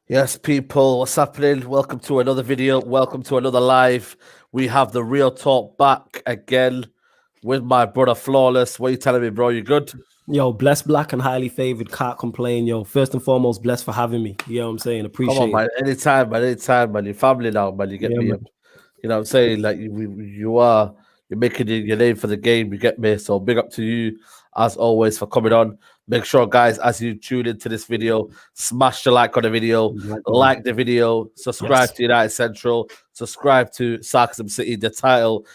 Yes, people, what's happening? Welcome to another video. Welcome to another live. We have the Real Talk back again with my brother Flawless. What are you telling me, bro? You good? Yo, blessed, black, and highly favored. Can't complain. Yo, first and foremost, blessed for having me. You know what I'm saying? Come on, Appreciate it. man. Anytime, man. Your family now, man. You get Yeah, me? man. You know what I'm saying? Like, you're making your name for the game. You get me? So big up to you, as always, for coming on. Make sure, guys, as you tune into this video, smash the like on the video, like the video, subscribe Yes. to United Central, subscribe to Sarcasm City. The title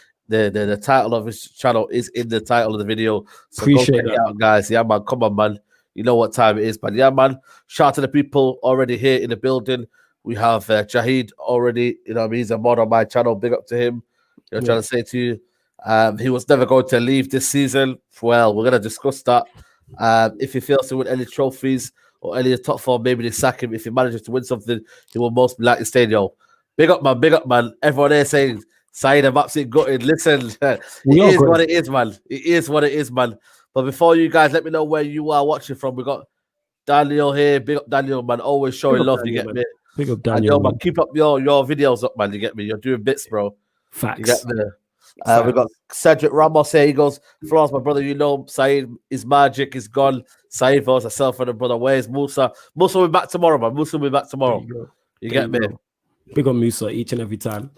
of his channel is in the title of the video. So go Appreciate check it that. out, guys. Yeah, man. Come on, man. You know what time it is, but yeah, man. Shout out to the people already here in the building. We have Jahid already. You know, what I mean, he's a mod on my channel. Big up to him. You know, trying to say to you, he was never going to leave this season. Well, we're gonna discuss that. If he fails to win any trophies or any top four, maybe they sack him. If he manages to win something, he will most likely stay. Yo, big up, man. Big up, man. Everyone there saying, Saeed, I'm absolutely gutted. Listen, it is what it is, man. It is what it is, man. But before you guys, let me know where you are watching from. We got Daniel here. Big up, Daniel, man. Always showing love. Daniel, You get man. me? Big up, And Daniel. yo, man, keep up your videos up, man. You get me? You're doing bits, bro. Facts. You get me? We got Cedric Ramos here. He goes, Flawless, my brother, you know, Saeed is magic, is gone. Saeed votes herself and the brother. Where's Musa? Musa will be back tomorrow, man. Musa will be back tomorrow. You get me? Big up Musa each and every time.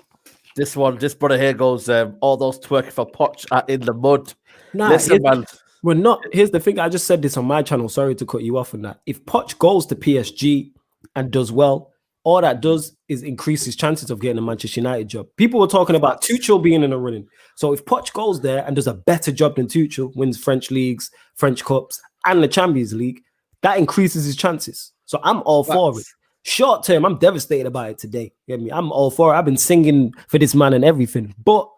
This brother here goes, all those twerking for Poch are in the mud. Nah, listen, man. We're not. Here's the thing. I just said this on my channel. Sorry to cut you off on that. If Poch goes to PSG and does well, all that does is increase his chances of getting a Manchester United job. People were talking about Tuchel being in the running. So if Poch goes there and does a better job than Tuchel, wins French leagues, French Cups, and the Champions League, that increases his chances. So I'm all for it. Short term, I'm devastated about it today. You get me? I'm all for it. I've been singing for this man and everything. But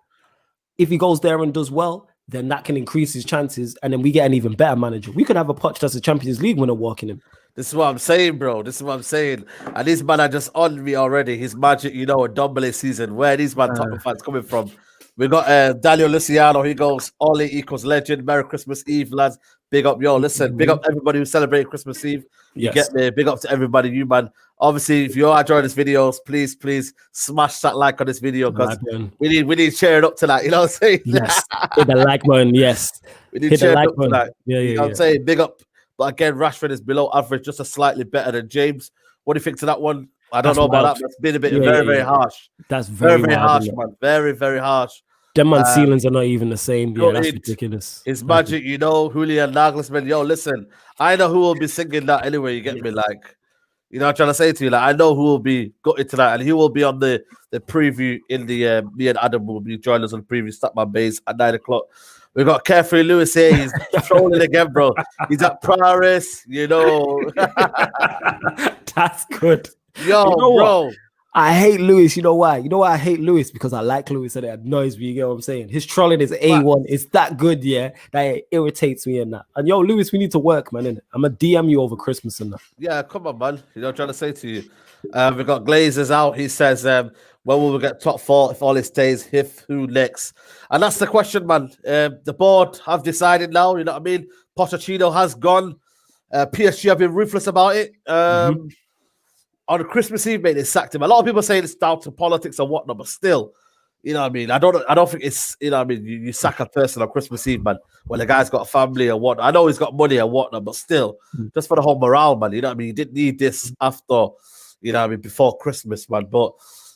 if he goes there and does well, then that can increase his chances, and then we get an even better manager. We could have a Poch that's a Champions League winner walking him. This is what I'm saying, bro. This is what I'm saying. And this man are just on me already. His magic, you know, a double season. Where these man Tottenham fans coming from? We got Daniel Luciano. He goes, OLE equals legend. Merry Christmas Eve, lads. Big up, yo. Listen, big up everybody who celebrated Christmas Eve. You get me? Big up to everybody, you man. Obviously, if you are enjoying this videos, please smash that like on this video because we need sharing up tonight. You know what I'm saying? Yes. Hit the like button. Yes. We need sharing up tonight. Yeah, you know what I'm saying? Big up. But again, Rashford is below average, just a slightly better than James. What do you think to that one? I don't know about that. That's been a bit very harsh. That's very harsh, man. Very harsh. Them man ceilings are not even the same. Yeah, that's ridiculous. It's magic, you know. Julian Nagelsmann. Yo, listen, I know who will be singing that anyway. You get me? Like, you know, I'm trying to say to you, like, I know who will be gutted tonight, and he will be on the preview in the. Me and Adam will be joining us on the preview. Statman Base at 9 o'clock. We got Carefree Lewis here. He's trolling again, bro. He's at Paris, you know. That's good. Yo, you know bro. What? I hate Lewis. You know why? You know why I hate Lewis? Because I like Lewis and it annoys me. You get what I'm saying? His trolling is A1. It's that good, yeah, that it irritates me and that. And yo, Lewis, we need to work, man. Innit? I'm going to DM you over Christmas and that. Yeah, come on, man. You know what I'm trying to say to you? We got Glazers out. He says, when will we get top four if all it stays? If who next? And that's the question, man. The board have decided now. You know what I mean? Pochettino has gone. PSG have been ruthless about it. On Christmas Eve, mate, they sacked him. A lot of people say it's down to politics and whatnot, but still, you know what I mean? I don't think it's, you know what I mean? You sack a person on Christmas Eve, man, when the guy's got a family or whatnot. I know he's got money and whatnot, but still, just for the whole morale, man, you know what I mean? You didn't need this after, you know what I mean, before Christmas, man. But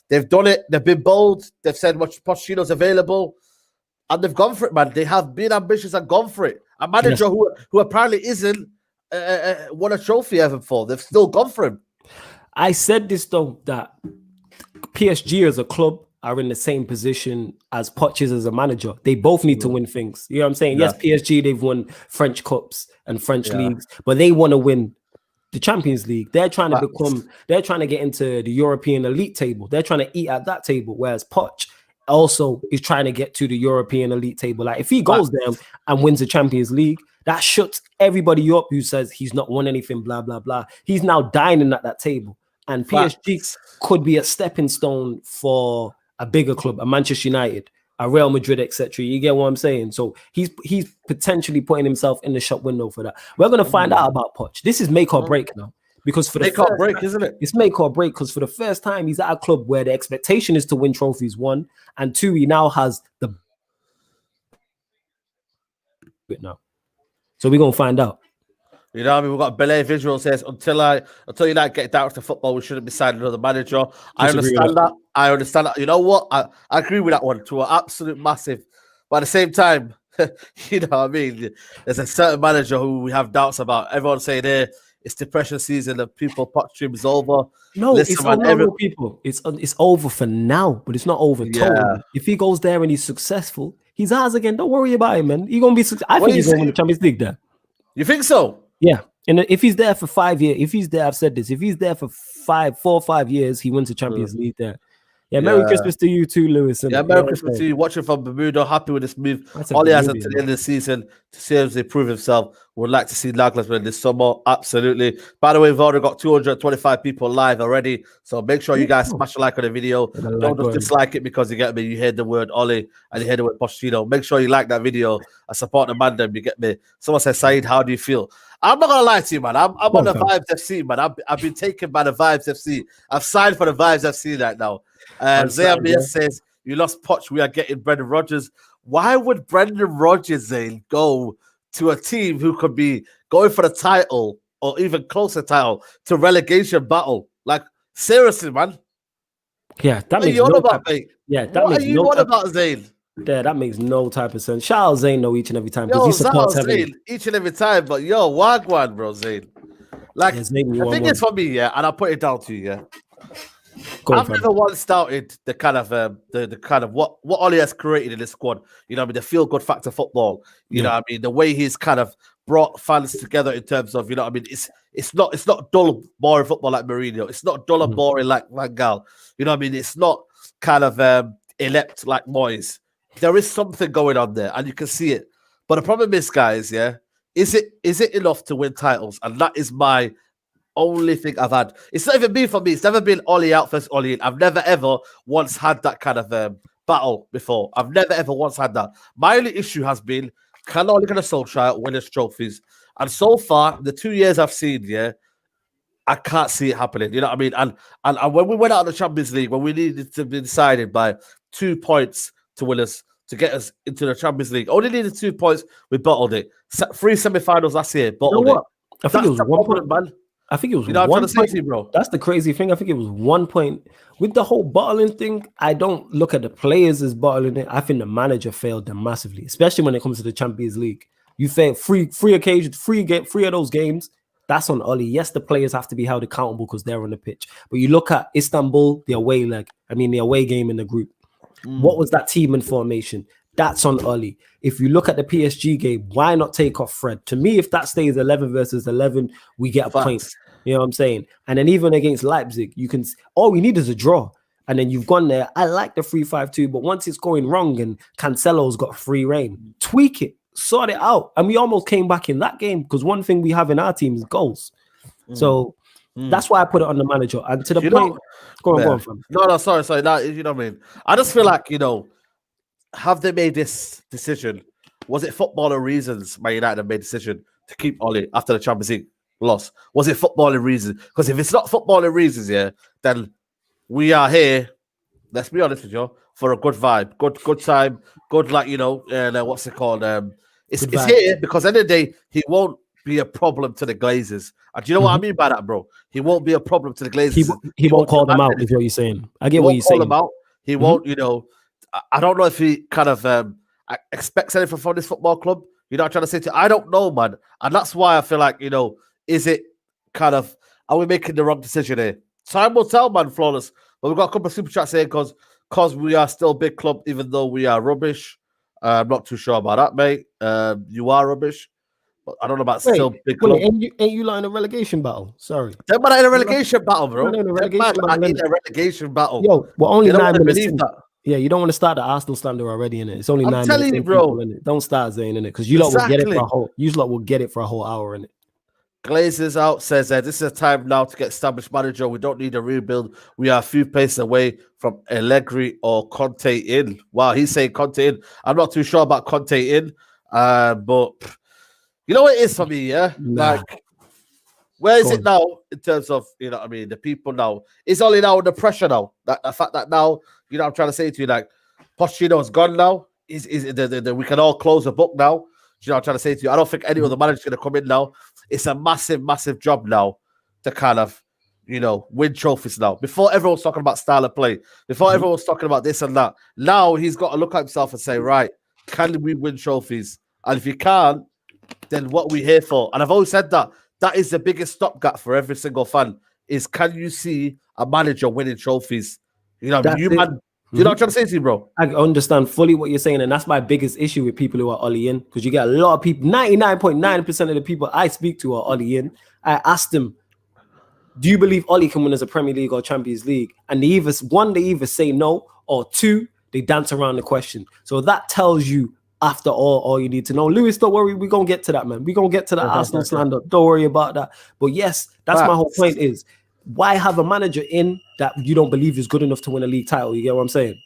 they've done it. They've been bold. They've said Pochettino's available, and they've gone for it, man. They have been ambitious and gone for it. A manager who apparently isn't won a trophy ever before. They've still gone for him. I said this though, that PSG as a club are in the same position as Poch is as a manager. They both need to win things. You know what I'm saying? Yes, PSG, they've won French Cups and French leagues, but they want to win the Champions League. They're trying to they're trying to get into the European elite table. They're trying to eat at that table, whereas Poch also is trying to get to the European elite table. Like if he goes there and wins the Champions League, that shuts everybody up who says he's not won anything, blah, blah, blah. He's now dining at that table. And PSG could be a stepping stone for a bigger club, a Manchester United, a Real Madrid, etc. You get what I'm saying? So he's potentially putting himself in the shop window for that. We're going to find out about Poch. This is make or break now. because for the make or break, isn't it? It's make or break because for the first time he's at a club where the expectation is to win trophies. 1 and 2, he now has the bit now. So we're gonna find out. You know what I mean? We've got Belay Visual says, until you like get down to football, we shouldn't be signing another manager. I understand that. I understand that. You know what? I agree with that one to an absolute massive. But at the same time, you know what I mean? There's a certain manager who we have doubts about. Everyone's saying, hey, it's depression season, the people POCH stream is over. No, listen, it's over, people. It's over for now, but it's not over totally. If he goes there and he's successful, he's ours again. Don't worry about him, man. He's gonna be I think he's gonna win the Champions League there. You think so? Yeah. And if he's there for 5 years, I've said this, if he's there for 4 or 5 years, he wins the Champions League there. Yeah, Merry Christmas to you too, Lewis. Yeah, Merry Christmas to you. Watching from Bermuda, happy with this move. All he has until the end of the season to seriously prove himself. Would like to see Nagelsmann this summer. Absolutely. By the way, we've already got 225 people live already. So make sure you guys smash a like on the video. Don't just dislike it because you get me. You hear the word OLE and you hear the word Pochettino. Make sure you like that video and support the man. You get me. Someone says, Saeed, how do you feel? I'm not gonna lie to you, man. I'm on the Vibes FC, man. I've been taken by the Vibes FC. I've signed for the Vibes FC right now. Zayamir says, you lost Poch, we are getting Brendan Rodgers. Why would Brendan Rodgers go to a team who could be going for the title or even closer title to relegation battle? Like, seriously, man. Yeah, that makes no about Zayn? Yeah, that makes no type of sense. Shout out Zayn though each and every time because he supports Zayn each and every time. But yo, wagwan, bro, Zayn. Like, the thing is for me, and I'll put it down to you, I've never once doubted the kind of the kind of what OLE has created in this squad. You know what I mean? The feel-good factor football. You know what I mean? The way he's kind of brought fans together in terms of, you know what I mean? It's not dull, boring football like Mourinho. It's not dull and boring like Van Gaal. You know what I mean? It's not kind of inept like Moyes. There is something going on there, and you can see it. But the problem is, guys, is it enough to win titles? And that is my only thing I've had. It's not even been for me. It's never been OLE out versus OLE in. I've never ever once had that kind of battle before. I've never ever once had that. My only issue has been, can Ole Gunnar Solskjær win his trophies? And so far, the 2 years I've seen, I can't see it happening. You know what I mean? And when we went out of the Champions League, when we needed to be decided by 2 points to win us, to get us into the Champions League, only needed 2 points, we bottled it. 3 semi-finals last year, bottled it. I think it was 1 point, man. I think it was 1 point. You, bro. That's the crazy thing. I think it was 1 point. With the whole bottling thing, I don't look at the players as bottling it. I think the manager failed them massively, especially when it comes to the Champions League. You fail free occasions, free of those games. That's on OLE. Yes, the players have to be held accountable because they're on the pitch. But you look at Istanbul, the away game in the group. What was that team in formation? That's on OLE. If you look at the PSG game, why not take off Fred? To me, if that stays 11 versus 11, we get a point. You know what I'm saying? And then even against Leipzig, all we need is a draw. And then you've gone there. I like the 3-5-2, but once it's going wrong and Cancelo's got free reign, tweak it, sort it out. And we almost came back in that game because one thing we have in our team is goals. So that's why I put it on the manager. And to the point, go on, fam. No, sorry. Now, you know what I mean? I just feel like, have they made this decision? Was it footballing reasons Man United have made a decision to keep Ole after the Champions League loss? Was it footballing reasons? Because if it's not footballing reasons, then we are here, let's be honest with you, for a good vibe, good time, good, like, what's it called? It's here because at the end of the day, he won't be a problem to the Glazers. And do you know what I mean by that, bro? He won't be a problem to the Glazers. He won't call them out, is what you're saying. I get what you're saying. He won't call them out. He won't, I don't know if he kind of expects anything from this football club. You know what I'm trying to say to you? I don't know, man. And that's why I feel like, is it kind of, are we making the wrong decision here? Time will tell, man, Flawless. But we've got a couple of super chats here because we are still a big club, even though we are rubbish. I'm not too sure about that, mate. You are rubbish. But I don't know about still big club. Ain't you like in a relegation battle? Sorry. They're in a relegation battle, bro. In a relegation battle. Yo, we're only 9 minutes in. Yeah, you don't want to start the Arsenal slander already, innit? It's only 9 minutes. I'm telling you, bro. Don't start Zayn, innit? Because you lot will get it for a whole. You lot will get it for a whole hour, innit? Glazers out says this is a time now to get established manager. We don't need a rebuild. We are a few paces away from Allegri or Conte in. Wow, he's saying Conte in. I'm not too sure about Conte in, but you know what it is for me, yeah? Nah. Like, Where is it now in terms of, you know what I mean, the people now? It's only now the pressure now. That the fact that now, you know what I'm trying to say to you, like, Pochettino's gone now. We can all close the book now. You know what I'm trying to say to you? I don't think any other manager's going to come in now. It's a massive, massive job now to kind of, you know, win trophies now. Before everyone was talking about style of play, before everyone was talking about this and that, now he's got to look at himself and say, right, can we win trophies? And if you can't, then what are we here for? And I've always said that is the biggest stopgap for every single fan is, can you see a manager winning trophies? You know, you know what I'm trying to say to you, bro? I understand fully what you're saying, and that's my biggest issue with people who are OLE in, because you get a lot of people, 99.9% of the people I speak to are OLE in. I asked them, do you believe OLE can win as a Premier League or Champions League? And they either say no, or two, they dance around the question. So that tells you after all you need to know. Lewis, don't worry, we're going to get to that, man. We're going to get to that Arsenal slander. Don't worry about that. But yes, that's my whole point is, why have a manager in that you don't believe is good enough to win a league title? You get what I'm saying?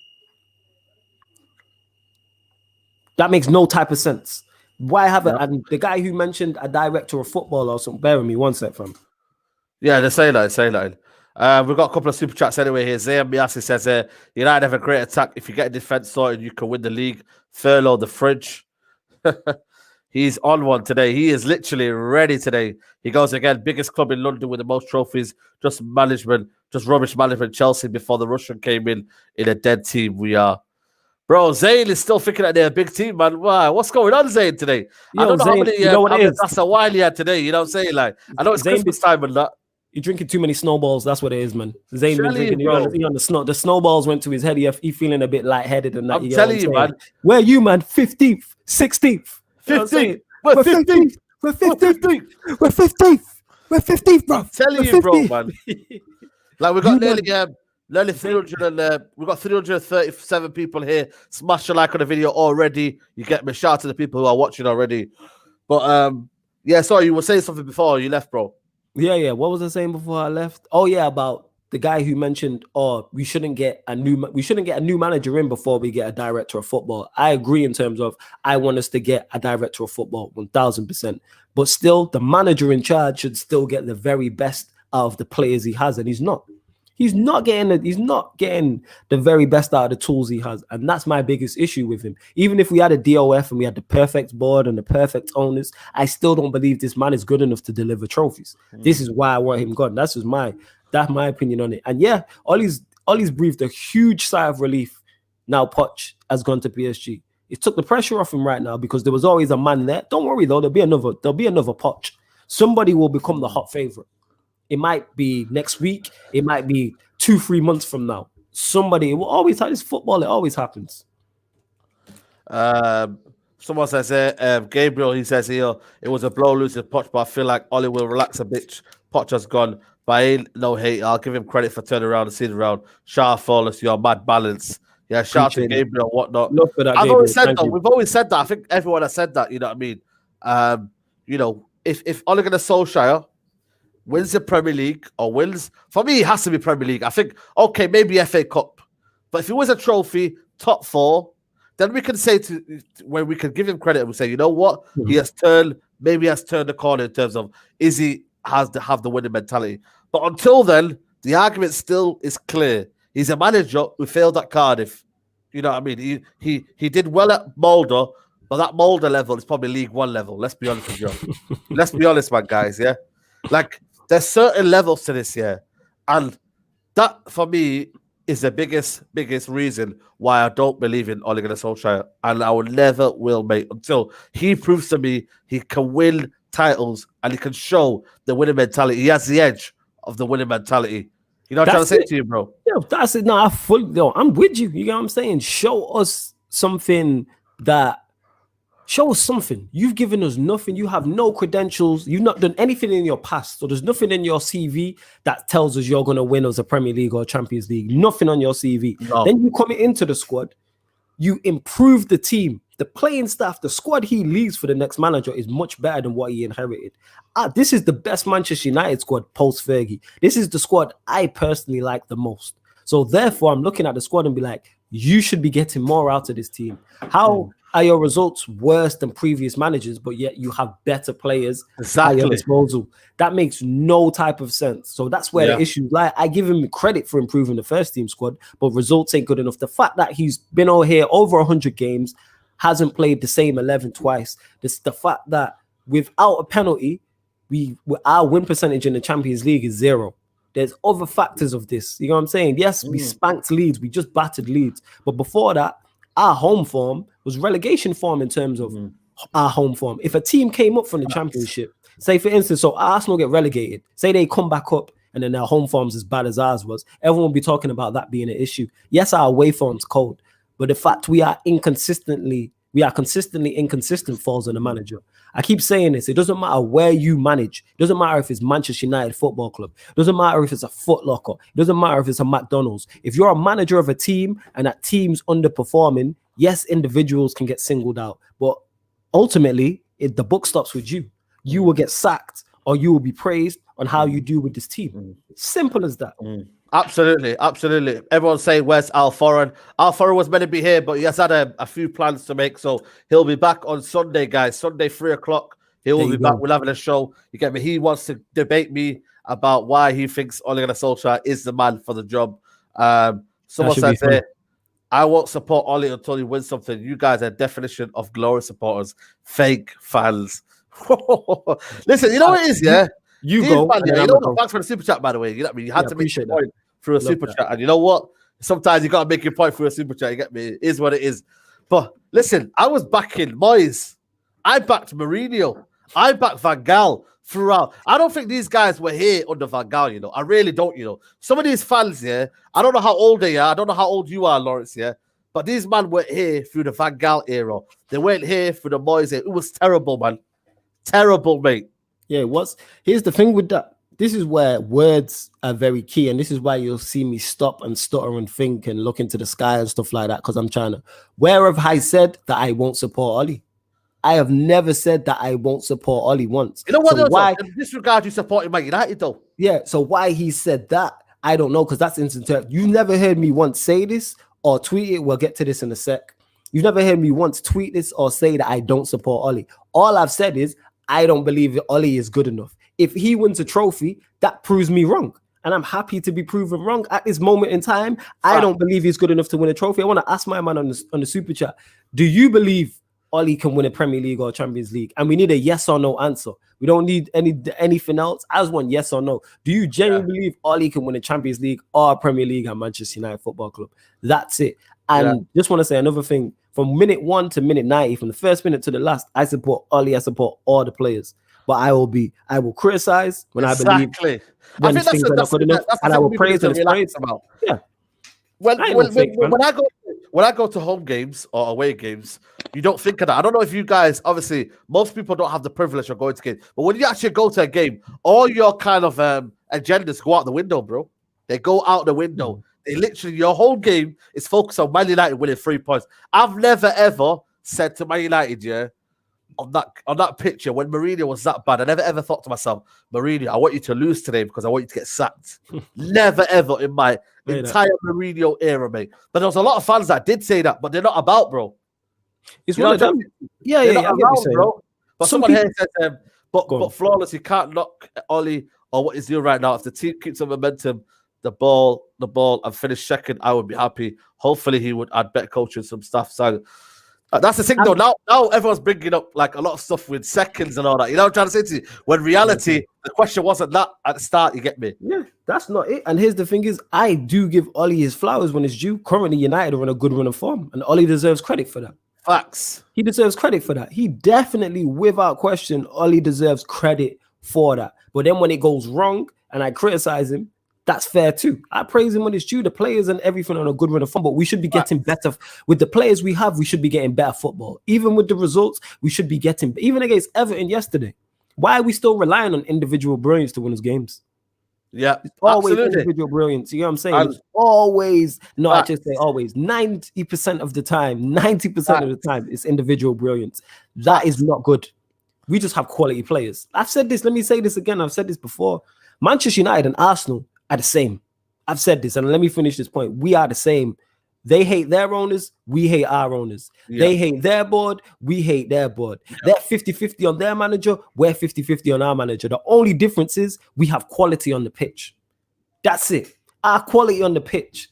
That makes no type of sense. Why have it? And the guy who mentioned a director of football or something, bear with me one sec, fam. Yeah, they say that. We've got a couple of super chats anyway here. Zayam Miasi says, United have a great attack. If you get a defense sorted, you can win the league. Furlough the fridge. He's on one today. He is literally ready today. He goes again, biggest club in London with the most trophies. Just rubbish management. Chelsea before the Russian came in a dead team. We are. Bro, Zayn is still thinking that they're a big team, man. Wow, what's going on, Zayn, today? I don't know how many that's a while he had today. You know what I'm saying? Like, I know it's Christmas time and that. You're drinking too many snowballs. That's what it is, man. Zayn been drinking. The snowballs went to his head. He feeling a bit lightheaded and that. I'm telling you, man. Where are you, man? 15th, 16th, 15th. We're 15th. We're 15th. We're 15th. We're 15th, bro. I'm telling you, bro, man. Like, we got nearly 300 and we've got 337 people here. Smash a like on the video already. You get me. Shout out to the people who are watching already. But yeah, sorry, you were saying something before you left, bro. Yeah. What was I saying before I left? Oh yeah, about the guy who mentioned, we shouldn't get a new manager in before we get a director of football. I agree in terms of I want us to get a director of football 1000%. But still, the manager in charge should still get the very best out of the players he has, and he's not. He's not getting the very best out of the tools he has. And that's my biggest issue with him. Even if we had a DOF and we had the perfect board and the perfect owners, I still don't believe this man is good enough to deliver trophies. This is why I want him gone. That's my opinion on it. And yeah, Ollie's breathed a huge sigh of relief. Now Poch has gone to PSG. It took the pressure off him right now because there was always a man there. Don't worry though, there'll be another Poch. Somebody will become the hot favorite. It might be next week. It might be 2-3 months from now. Somebody, it will always have this football. It always happens. Someone says, Gabriel, he says here, it was a blow losing Poch, but I feel like Ollie will relax a bit. Poch has gone, but I ain't no hate. I'll give him credit for turning around and seeing around. Shout out Flawless, your mad balance. Yeah, shout out to Gabriel and whatnot. Look for that, I've always said that. We've always said that. I think everyone has said that. You know what I mean? You know, if Ole Gunnar Solskjær wins the Premier League or wins, for me, it has to be Premier League. I think, okay, maybe FA Cup. But if he wins a trophy, top 4, then we can say when we can give him credit, we say, you know what? He has turned the corner in terms of have the winning mentality. But until then, the argument still is clear. He's a manager who failed at Cardiff. You know what I mean? He did well at Mulder, but that Mulder level is probably League One level. Let's be honest with you. Let's be honest, man, guys, yeah? Like, there's certain levels to this, yeah. And that, for me, is the biggest reason why I don't believe in Ole Gunnar Solskjær. And I will never will, mate, until he proves to me he can win titles and he can show the winning mentality. He has the edge of the winning mentality. You know what I'm trying to say to you, bro? Yeah, that's it. No, I'm with you. You know what I'm saying? Show us something Show us something. You've given us nothing. You have no credentials. You've not done anything in your past. So there's nothing in your CV that tells us you're going to win as a Premier League or Champions League. Nothing on your CV. No. Then you come into the squad. You improve the team. The playing staff, the squad he leaves for the next manager is much better than what he inherited. This is the best Manchester United squad post-Fergie. This is the squad I personally like the most. So therefore, I'm looking at the squad and be like, you should be getting more out of this team. Are your results worse than previous managers, but yet you have better players Exactly. at your disposal? That makes no type of sense. So that's where the issue lies. I give him credit for improving the first team squad, but results ain't good enough. The fact that he's been over here over 100 games, hasn't played the same 11 twice. The fact that without a penalty, our win percentage in the Champions League is 0. There's other factors of this. You know what I'm saying? Yes, we spanked Leeds. We just battered Leeds. But before that, our home form was relegation form in terms of our home form. If a team came up from the Championship, say for instance, so Arsenal get relegated, say they come back up and then their home form's as bad as ours was, everyone will be talking about that being an issue. Yes, our away form's cold, but the fact we are consistently inconsistent falls on the manager. I keep saying this. It doesn't matter where you manage. It doesn't matter if it's Manchester United Football Club. It doesn't matter if it's a Foot Locker. It doesn't matter if it's a McDonald's. If you're a manager of a team and that team's underperforming, yes, individuals can get singled out. But ultimately, the buck stops with you. You will get sacked or you will be praised on how you do with this team. Simple as that. Absolutely. Everyone's saying, where's Al Foran? Al Foran was meant to be here, but he has had a few plans to make, so he'll be back on Sunday, guys. Sunday, 3:00. He will be back. We'll have a show. You get me? He wants to debate me about why he thinks Ole Gunnar Solskjær is the man for the job. Someone says there, I won't support Ole until he wins something. You guys are a definition of glory supporters, fake fans. Listen, you know what it is, yeah? You go. Thanks for the super chat, by the way. You know what I mean? You had to make your point through a super chat. And you know what? Sometimes you got to make your point through a super chat. You get me? It is what it is. But listen, I was backing Moyes. I backed Mourinho. I backed Van Gaal throughout. I don't think these guys were here under Van Gaal, you know. I really don't, you know. Some of these fans, yeah, I don't know how old they are. I don't know how old you are, Lawrence, yeah. But these men weren't here through the Van Gaal era. They weren't here through the Moyes era. It was terrible, man. Terrible, mate. Yeah, here's the thing with that. This is where words are very key, and this is why you'll see me stop and stutter and think and look into the sky and stuff like that, because I'm trying to. Where have I said that I won't support Ole? I have never said that I won't support Ole once. You know what? So why? In disregard, you supporting Man United, though. Yeah. So why he said that, I don't know, because that's instant. You never heard me once say this or tweet it. We'll get to this in a sec. You've never heard me once tweet this or say that I don't support Ole. All I've said is I don't believe that Ole is good enough. If he wins a trophy, that proves me wrong. And I'm happy to be proven wrong at this moment in time. I don't believe he's good enough to win a trophy. I want to ask my man on the super chat, do you believe Ole can win a Premier League or Champions League? And we need a yes or no answer. We don't need anything else. I just want yes or no. Do you genuinely believe Ole can win a Champions League or a Premier League at Manchester United Football Club? That's it. And just want to say another thing. From minute 1 to minute 90, from the first minute to the last, I support Ole. I support all the players. But I will criticize when I believe when things are not good enough, and I will praise when it's praised. Yeah. When I go to home games or away games, you don't think of that. I don't know if you guys, obviously, most people don't have the privilege of going to games, but when you actually go to a game, all your kind of agendas go out the window, bro. They go out the window. They literally, your whole game is focused on Man United winning 3 points. I've never ever said to Man United, on that picture when Mourinho was that bad, I never ever thought to myself, Mourinho, I want you to lose today because I want you to get sacked. Never ever in my entire Mourinho era, mate. But there was a lot of fans that did say that, but they're not about, bro. It's one of them. Yeah. Around, bro. But someone here says, but flawless, you can't knock Ole or what he's doing right now. If the team keeps the momentum, the ball, and finish second, I would be happy. Hopefully, he would add better coaching, some stuff. So that's the thing, though. Now everyone's bringing up like a lot of stuff with seconds and all that. You know what I'm trying to say to you? When reality, the question wasn't that at the start. You get me? Yeah, that's not it. And here's the thing: is I do give Ole his flowers when it's due. Currently, United are in a good run of form, and Ole deserves credit for that. Facts. He deserves credit for that. He definitely, without question, Ole deserves credit for that. But then when it goes wrong, and I criticize him, that's fair too. I praise him when it's due. The players and everything on a good run of fun, but we should be getting better with the players we have. We should be getting better football. Even with the results, we should be getting. Even against Everton yesterday, why are we still relying on individual brilliance to win us games? Yeah, it's always individual brilliance. You know what I'm saying? It's always, I just say always. 90% of the time, 90% of the time, it's individual brilliance. That is not good. We just have quality players. I've said this. Let me say this again. I've said this before. Manchester United and Arsenal are the same. I've said this, and let me finish this point. We are the same. They hate their owners, we hate our owners. They hate their board, we hate their board. They're 50-50 on their manager, we're 50-50 on our manager. The only difference is we have quality on the pitch. That's it. Our quality on the pitch.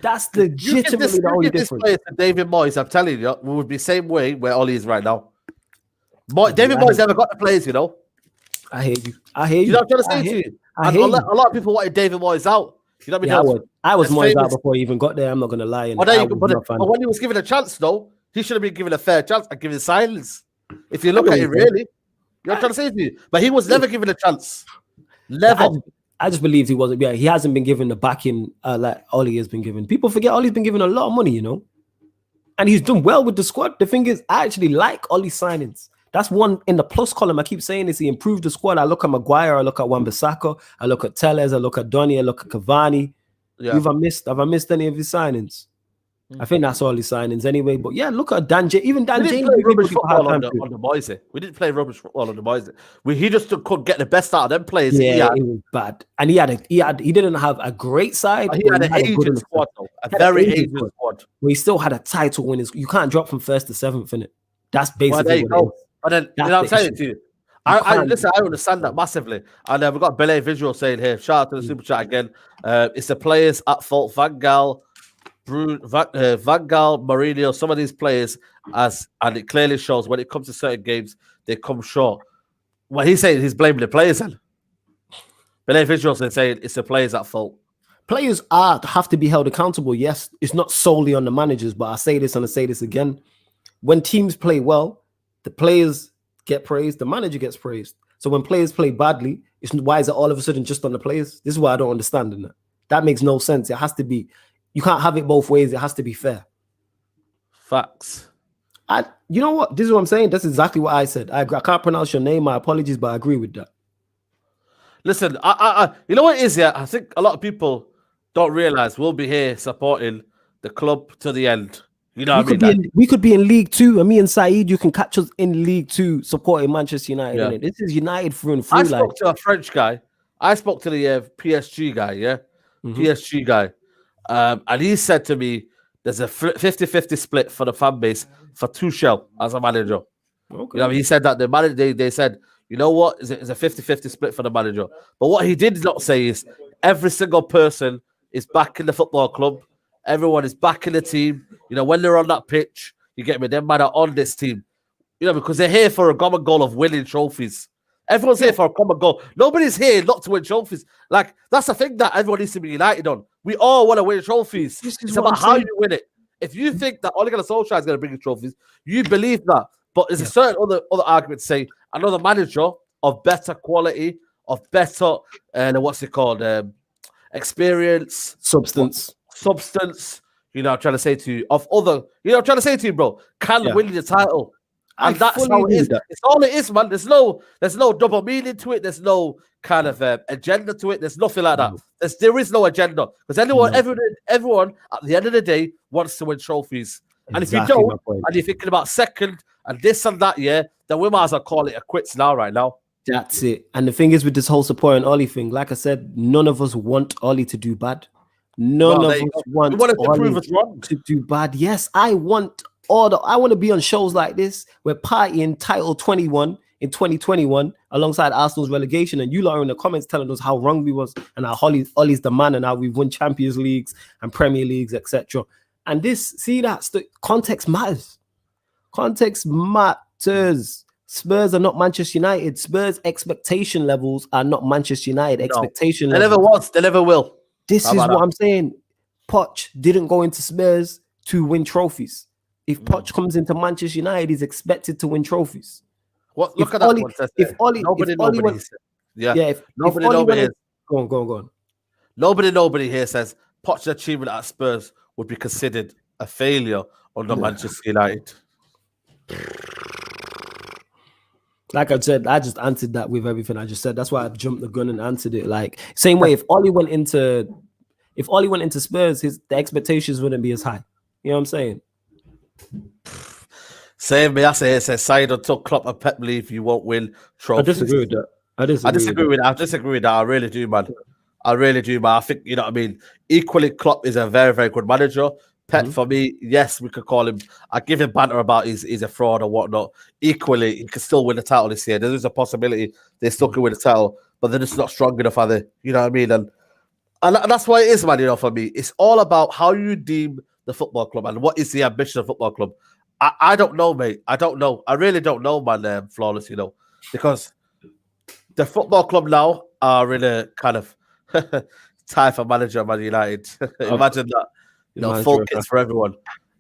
That's legitimately the only difference. This David Moyes, I'm telling you, we would be the same way where Ollie is right now. David Moyes never got the players, you know. I hear you. I hear you. You know what I'm trying to say to you? A lot of people wanted David Moyes out. You know what I mean? I was Moyes out before he even got there. I'm not going to lie. But when he was given a chance, though, he should have been given a fair chance and given silence. If you look at it, really. You know what I'm trying to say to you? But he was never given a chance. Never. I just believed he wasn't. Yeah, he hasn't been given the backing like Ollie has been given. People forget Ollie's been given a lot of money, you know? And he's done well with the squad. The thing is, I actually like Ollie's signings. That's one in the plus column. I keep saying this. He improved the squad. I look at Maguire. I look at Wan-Bissaka. I look at Telles. I look at Donny. I look at Cavani. Yeah. Have I missed any of his signings? I think that's all his signings anyway. But yeah, look at Dan. Even Dan James. We didn't play rubbish football on the boys. We didn't play rubbish football on the boys. He just couldn't get the best out of them players. Yeah, it was bad. And he didn't have a great side. He had an aging squad, though. A very aging squad. He still had a title win. You can't drop from 1st to 7th, innit? That's basically what it is. But then, you know what I'm saying to you? I understand that massively. And we've got Belay Visual saying here, shout out to the super chat again. It's the players at fault. Van Gaal, Mourinho, some of these players, and it clearly shows when it comes to certain games, they come short. Well, he's saying he's blaming the players then. Belay Visual is saying it's the players at fault. Players have to be held accountable. Yes, it's not solely on the managers, but I say this and I say this again. When teams play well, the players get praised, the manager gets praised. So when players play badly, why is it all of a sudden just on the players? This is why I don't understand in that. That makes no sense. It has to be, you can't have it both ways. It has to be fair. Facts. You know what? This is what I'm saying. That's exactly what I said. I can't pronounce your name. My apologies, but I agree with that. Listen, you know what it is? Yeah, I think a lot of people don't realize we'll be here supporting the club to the end. You know what I mean? We could be in League 2, and me and Saeed, you can catch us in League 2 supporting Manchester United. Yeah. This is United through and through. I spoke to a French guy. I spoke to the PSG guy, yeah? PSG guy. And he said to me, there's a 50-50 split for the fan base for Tuchel as a manager. Okay. You know, he said that the manager, they said, you know what? It's a 50-50 split for the manager. But what he did not say is every single person is back in the football club. Everyone is back in the team. You know, when they're on that pitch, you get me, them man are on this team. You know, because they're here for a common goal of winning trophies. Everyone's here for a common goal. Nobody's here not to win trophies. Like, that's the thing that everyone needs to be united on. We all want to win trophies. It's about how you win it. If you think that Ole Gunnar Solskjær is going to bring you trophies, you believe that. But there's a certain other argument to say another manager of better quality, of better, what's it called? Experience. Substance. You know, I'm trying to say to you, I'm trying to say to you, bro, can win the title. And that's how it is. It's all it is, man. There's no double meaning to it. There's no kind of agenda to it. There's nothing like that. There is no agenda. Because everyone at the end of the day wants to win trophies. And if you don't, and you're thinking about second and this and that, then we might as well call it a quits right now. That's it. And the thing is with this whole supporting Ollie thing, like I said, none of us want Ollie to do bad. None of us want Ollie to do bad. Yes, I want to be on shows like this. We're partying title 21 in 2021 alongside Arsenal's relegation, and you lot are in the comments telling us how wrong we was and how Ollie's the man and how we've won Champions Leagues and Premier Leagues, etc. And context matters. Context matters. Spurs are not Manchester United. Spurs' expectation levels are not Manchester United expectation levels. They never was. They never will. This is what I'm saying. Poch didn't go into Spurs to win trophies. If Poch comes into Manchester United, he's expected to win trophies. Look at that one. If Ollie, Go on. Nobody here says Poch's achievement at Spurs would be considered a failure under Manchester United. Like I said, I just answered that with everything I just said. That's why I jumped the gun and answered it. Like same way, if Ollie went into Spurs, the expectations wouldn't be as high. You know what I'm saying? Same me. I say Said until Klopp and Pep leave, you won't win trophies. I disagree with that. I disagree with that. I really do, man. I think, you know what I mean? Equally, Klopp is a very, very good manager. Pep, for me, yes, we could call him. I give him banter about he's a fraud or whatnot. Equally, he could still win the title this year. There is a possibility they still could win the title, but they're just not strong enough, are they? You know what I mean? And that's why it is, man, for me. It's all about how you deem the football club and what is the ambition of the football club. I don't know, mate. I don't know. I really don't know, man, Flawless, because the football club now are in a kind of tie for manager Man United. Imagine that. Full kits for everyone.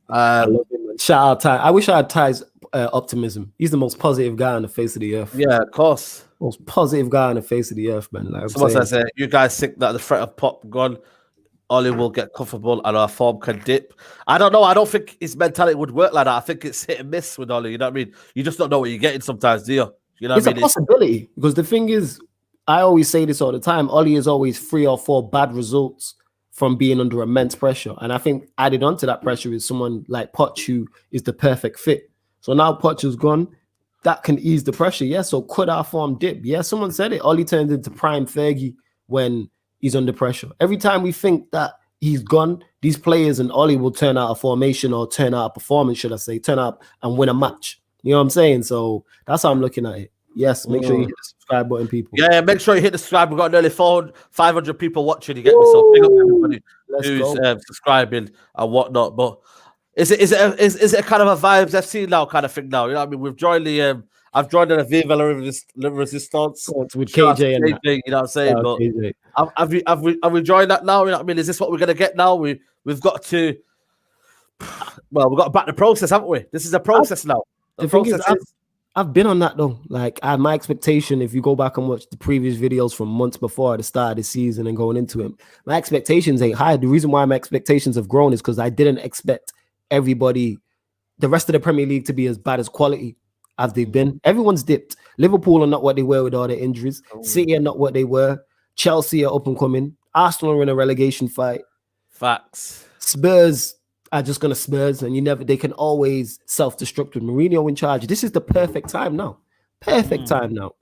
I love him, man. Shout out Ty. I wish I had Ty's optimism. He's the most positive guy on the face of the earth. Yeah, of course. Most positive guy on the face of the earth, man. Like someone says, you guys think that the threat of Pop gone, Ollie will get comfortable and our form can dip. I don't know. I don't think his mentality would work like that. I think it's hit and miss with Ollie. You know what I mean? You just don't know what you're getting sometimes, do you? You know what I mean? It's a possibility because the thing is, I always say this all the time. Ollie is always 3 or 4 bad results from being under immense pressure. And I think added onto that pressure is someone like Poch, who is the perfect fit. So now Poch is gone, that can ease the pressure. Yeah, so could our form dip? Yeah, someone said it. Ollie turns into prime Fergie when he's under pressure. Every time we think that he's gone, these players and Ollie will turn out a formation or turn out a performance, should I say, turn up and win a match. You know what I'm saying? So that's how I'm looking at it. Yes, make sure you hit the subscribe button, people. Yeah, make sure you hit the subscribe. We've got nearly 500 people watching. You get me? So big up everybody who's subscribing and whatnot. But is it a kind of a Vibes FC now kind of thing now? You know what I mean? We've joined the I've joined the Viva La Resistance with KJ and that. You know what I'm saying? But have we joined that now? You know what I mean? Is this what we're gonna get now? We've got to back the process, haven't we? This is a process now. The process is. I've been on that though. Like my expectation, if you go back and watch the previous videos from months before the start of the season and going into it, my expectations ain't high. The reason why my expectations have grown is because I didn't expect everybody, the rest of the Premier League, to be as bad as quality as they've been. Everyone's dipped. Liverpool are not what they were with all their injuries. City are not what they were. Chelsea are up and coming. Arsenal are in a relegation fight. Facts. Spurs are just gonna Spurs, and they can always self-destruct with Mourinho in charge. This is the perfect time now. Perfect time now.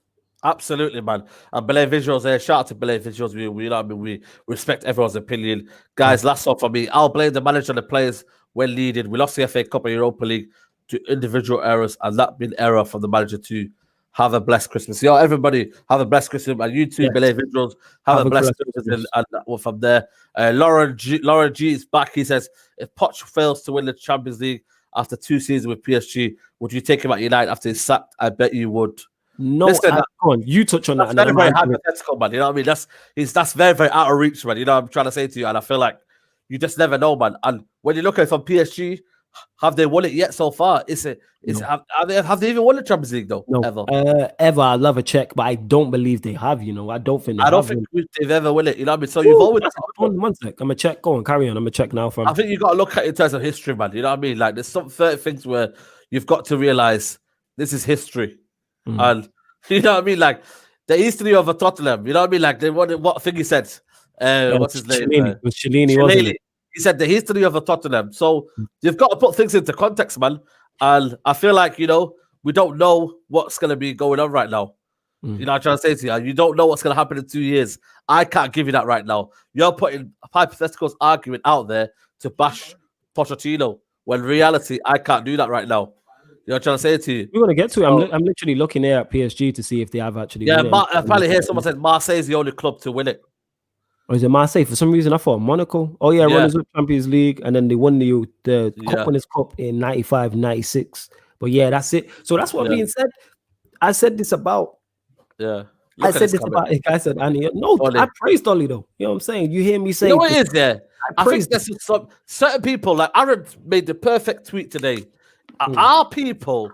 Absolutely, man. And Belay Visuals there. Shout out to Belay Visuals. We respect everyone's opinion. Guys, last one for me. I'll blame the manager and the players when needed. We lost the FA Cup and Europa League to individual errors, and that been error from the manager to have a blessed Christmas. Yo, everybody have a blessed Christmas. And you too, Belay Visuals, have a blessed Christmas. And from there, Lauren G is back. He says, if Poch fails to win the Champions League after 2 seasons with PSG, would you take him at United after he's sacked? I bet you would. No, come on, you touch on that. That's very hypothetical, man. You know what I mean? That's very, very out of reach, man. You know what I'm trying to say to you? And I feel like you just never know, man. And when you look at it from PSG, have they won it yet so far? Have they even won the Champions League though? No, ever. I'd love a check, but I don't believe they have. I don't think they've ever won it. You know what I mean? So you've always one sec. I'm gonna check. Go on, carry on. I'm gonna check now. I think you got to look at it in terms of history, man. You know what I mean? Like there's some certain things where you've got to realize this is history, and you know what I mean? Like the history of a Tottenham. You know what I mean? Like what thing he said? What's his name? It was Cellini, wasn't it? He said the history of a Tottenham. So you've got to put things into context, man. And I feel like, we don't know what's going to be going on right now. You know what I'm trying to say to you? You don't know what's going to happen in 2 years. I can't give you that right now. You're putting hypotheticals argument out there to bash Pochettino, when in reality, I can't do that right now. You know what I'm trying to say to you? We're going to get to it. I'm literally looking here at PSG to see if they have actually won it. I probably hear someone said Marseille is the only club to win it. Or is it Marseille? For some reason, I thought Monaco. Oh, yeah, runners-up Champions League. And then they won the Cup Winners' Cup in 95, 96. But yeah, that's it. So that's what being said. I said this about... Yeah. I said this about a guy said, I praised Ollie, though. You know what I'm saying? You hear me say... You know what it is, yeah? I think there's some certain people, like Aaron made the perfect tweet today. Our people...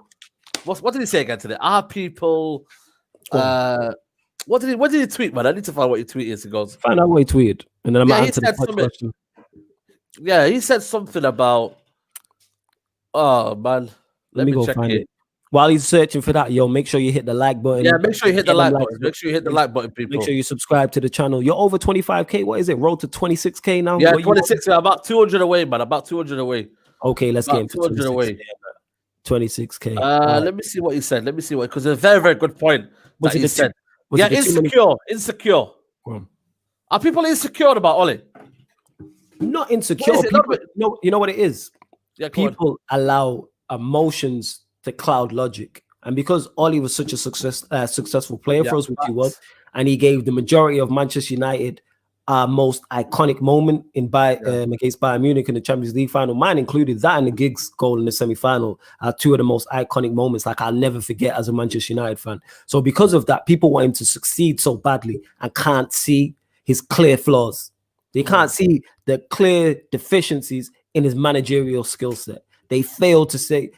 What did he say again today? Our people... What did he tweet, man? I need to find what he tweeted is. He goes, find out what he tweeted, and then I'm answer the question. Yeah, he said something about. Oh man, let me go check it. While he's searching for that, make sure you hit the like button. Yeah, make sure you hit the like button. Make sure you hit the like button, people. Make sure you subscribe to the channel. You're over 25k. What is it? Road to 26k now. Yeah, 26. About 200 away, man. About 200 away. Okay, let's get into 200 away. 26k. Let me see what he said. Because it's a very, very good point that he said. Insecure. Are people insecure about Ollie? not insecure. What is it? People, you know what it is? Yeah, People allow emotions to cloud logic. And because Ollie was such a successful player for us, which he was, and he gave the majority of Manchester United most iconic moment against Bayern Munich in the Champions League final. Mine included that and the Giggs goal in the semi-final are two of the most iconic moments like I'll never forget as a Manchester United fan. So because of that, people want him to succeed so badly and can't see his clear flaws. They can't see the clear deficiencies in his managerial skill set. They fail to see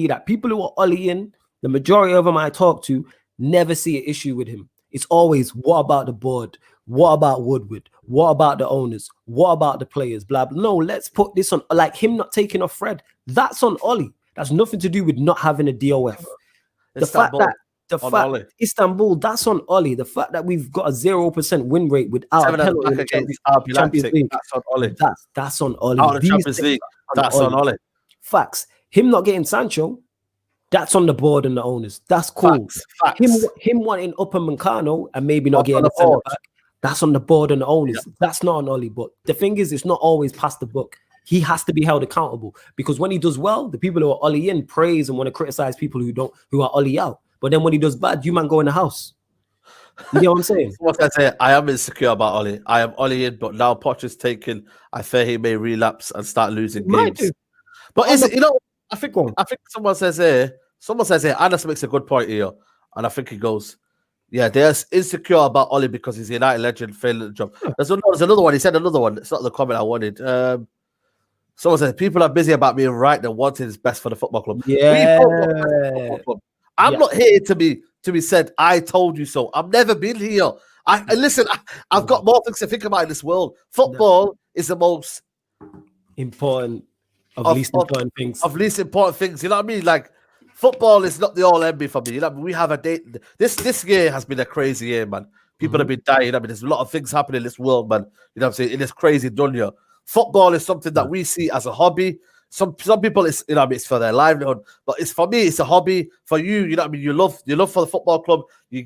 that. People who are Ollie in, the majority of them I talk to, never see an issue with him. It's always, what about the board? What about Woodward? What about the owners? What about the players? Blah, blah. No, let's put this on, like him not taking off Fred. That's on Ollie. That's nothing to do with not having a DOF. Istanbul, that's on Ollie. The fact that we've got a 0% win rate without a penalty in the Champions League, that's on Ollie. That's on Ollie. Out of the Champions League, that's on Ollie. Facts. Him not getting Sancho, that's on the board and the owners. That's cool. Facts. Him wanting Upamecano and maybe not getting a centre back, that's on the board and the owners. Yeah. That's not on Ollie. But the thing is, it's not always past the book. He has to be held accountable because when he does well, the people who are Ollie in praise and want to criticize people who are Ollie out. But then when he does bad, you man go in the house. You know what I'm saying? What I say, I am insecure about Ollie. I am Ollie in, but now Poch is taken. I fear he may relapse and start losing games. But is it, I think someone says here, Anas makes a good point here, and I think he goes, yeah, they're insecure about Ollie because he's a United legend, failing the job. There's another one. He said another one. It's not the comment I wanted. Someone says people are busy about being right and wanting is best for the football club. Yeah, I'm not here to be said. I told you so. I've never been here. Listen. I've got more things to think about in this world. Football is the most important of least important things. You know what I mean? Like football is not the all NBA for me. You know, we have a day. This year has been a crazy year, man. People have been dying. I mean, there's a lot of things happening in this world, man. You know what I'm saying? In this crazy dunya. Football is something that we see as a hobby. Some people, it's it's for their livelihood, but it's for me, it's a hobby. For you, you know what I mean. You love for the football club. We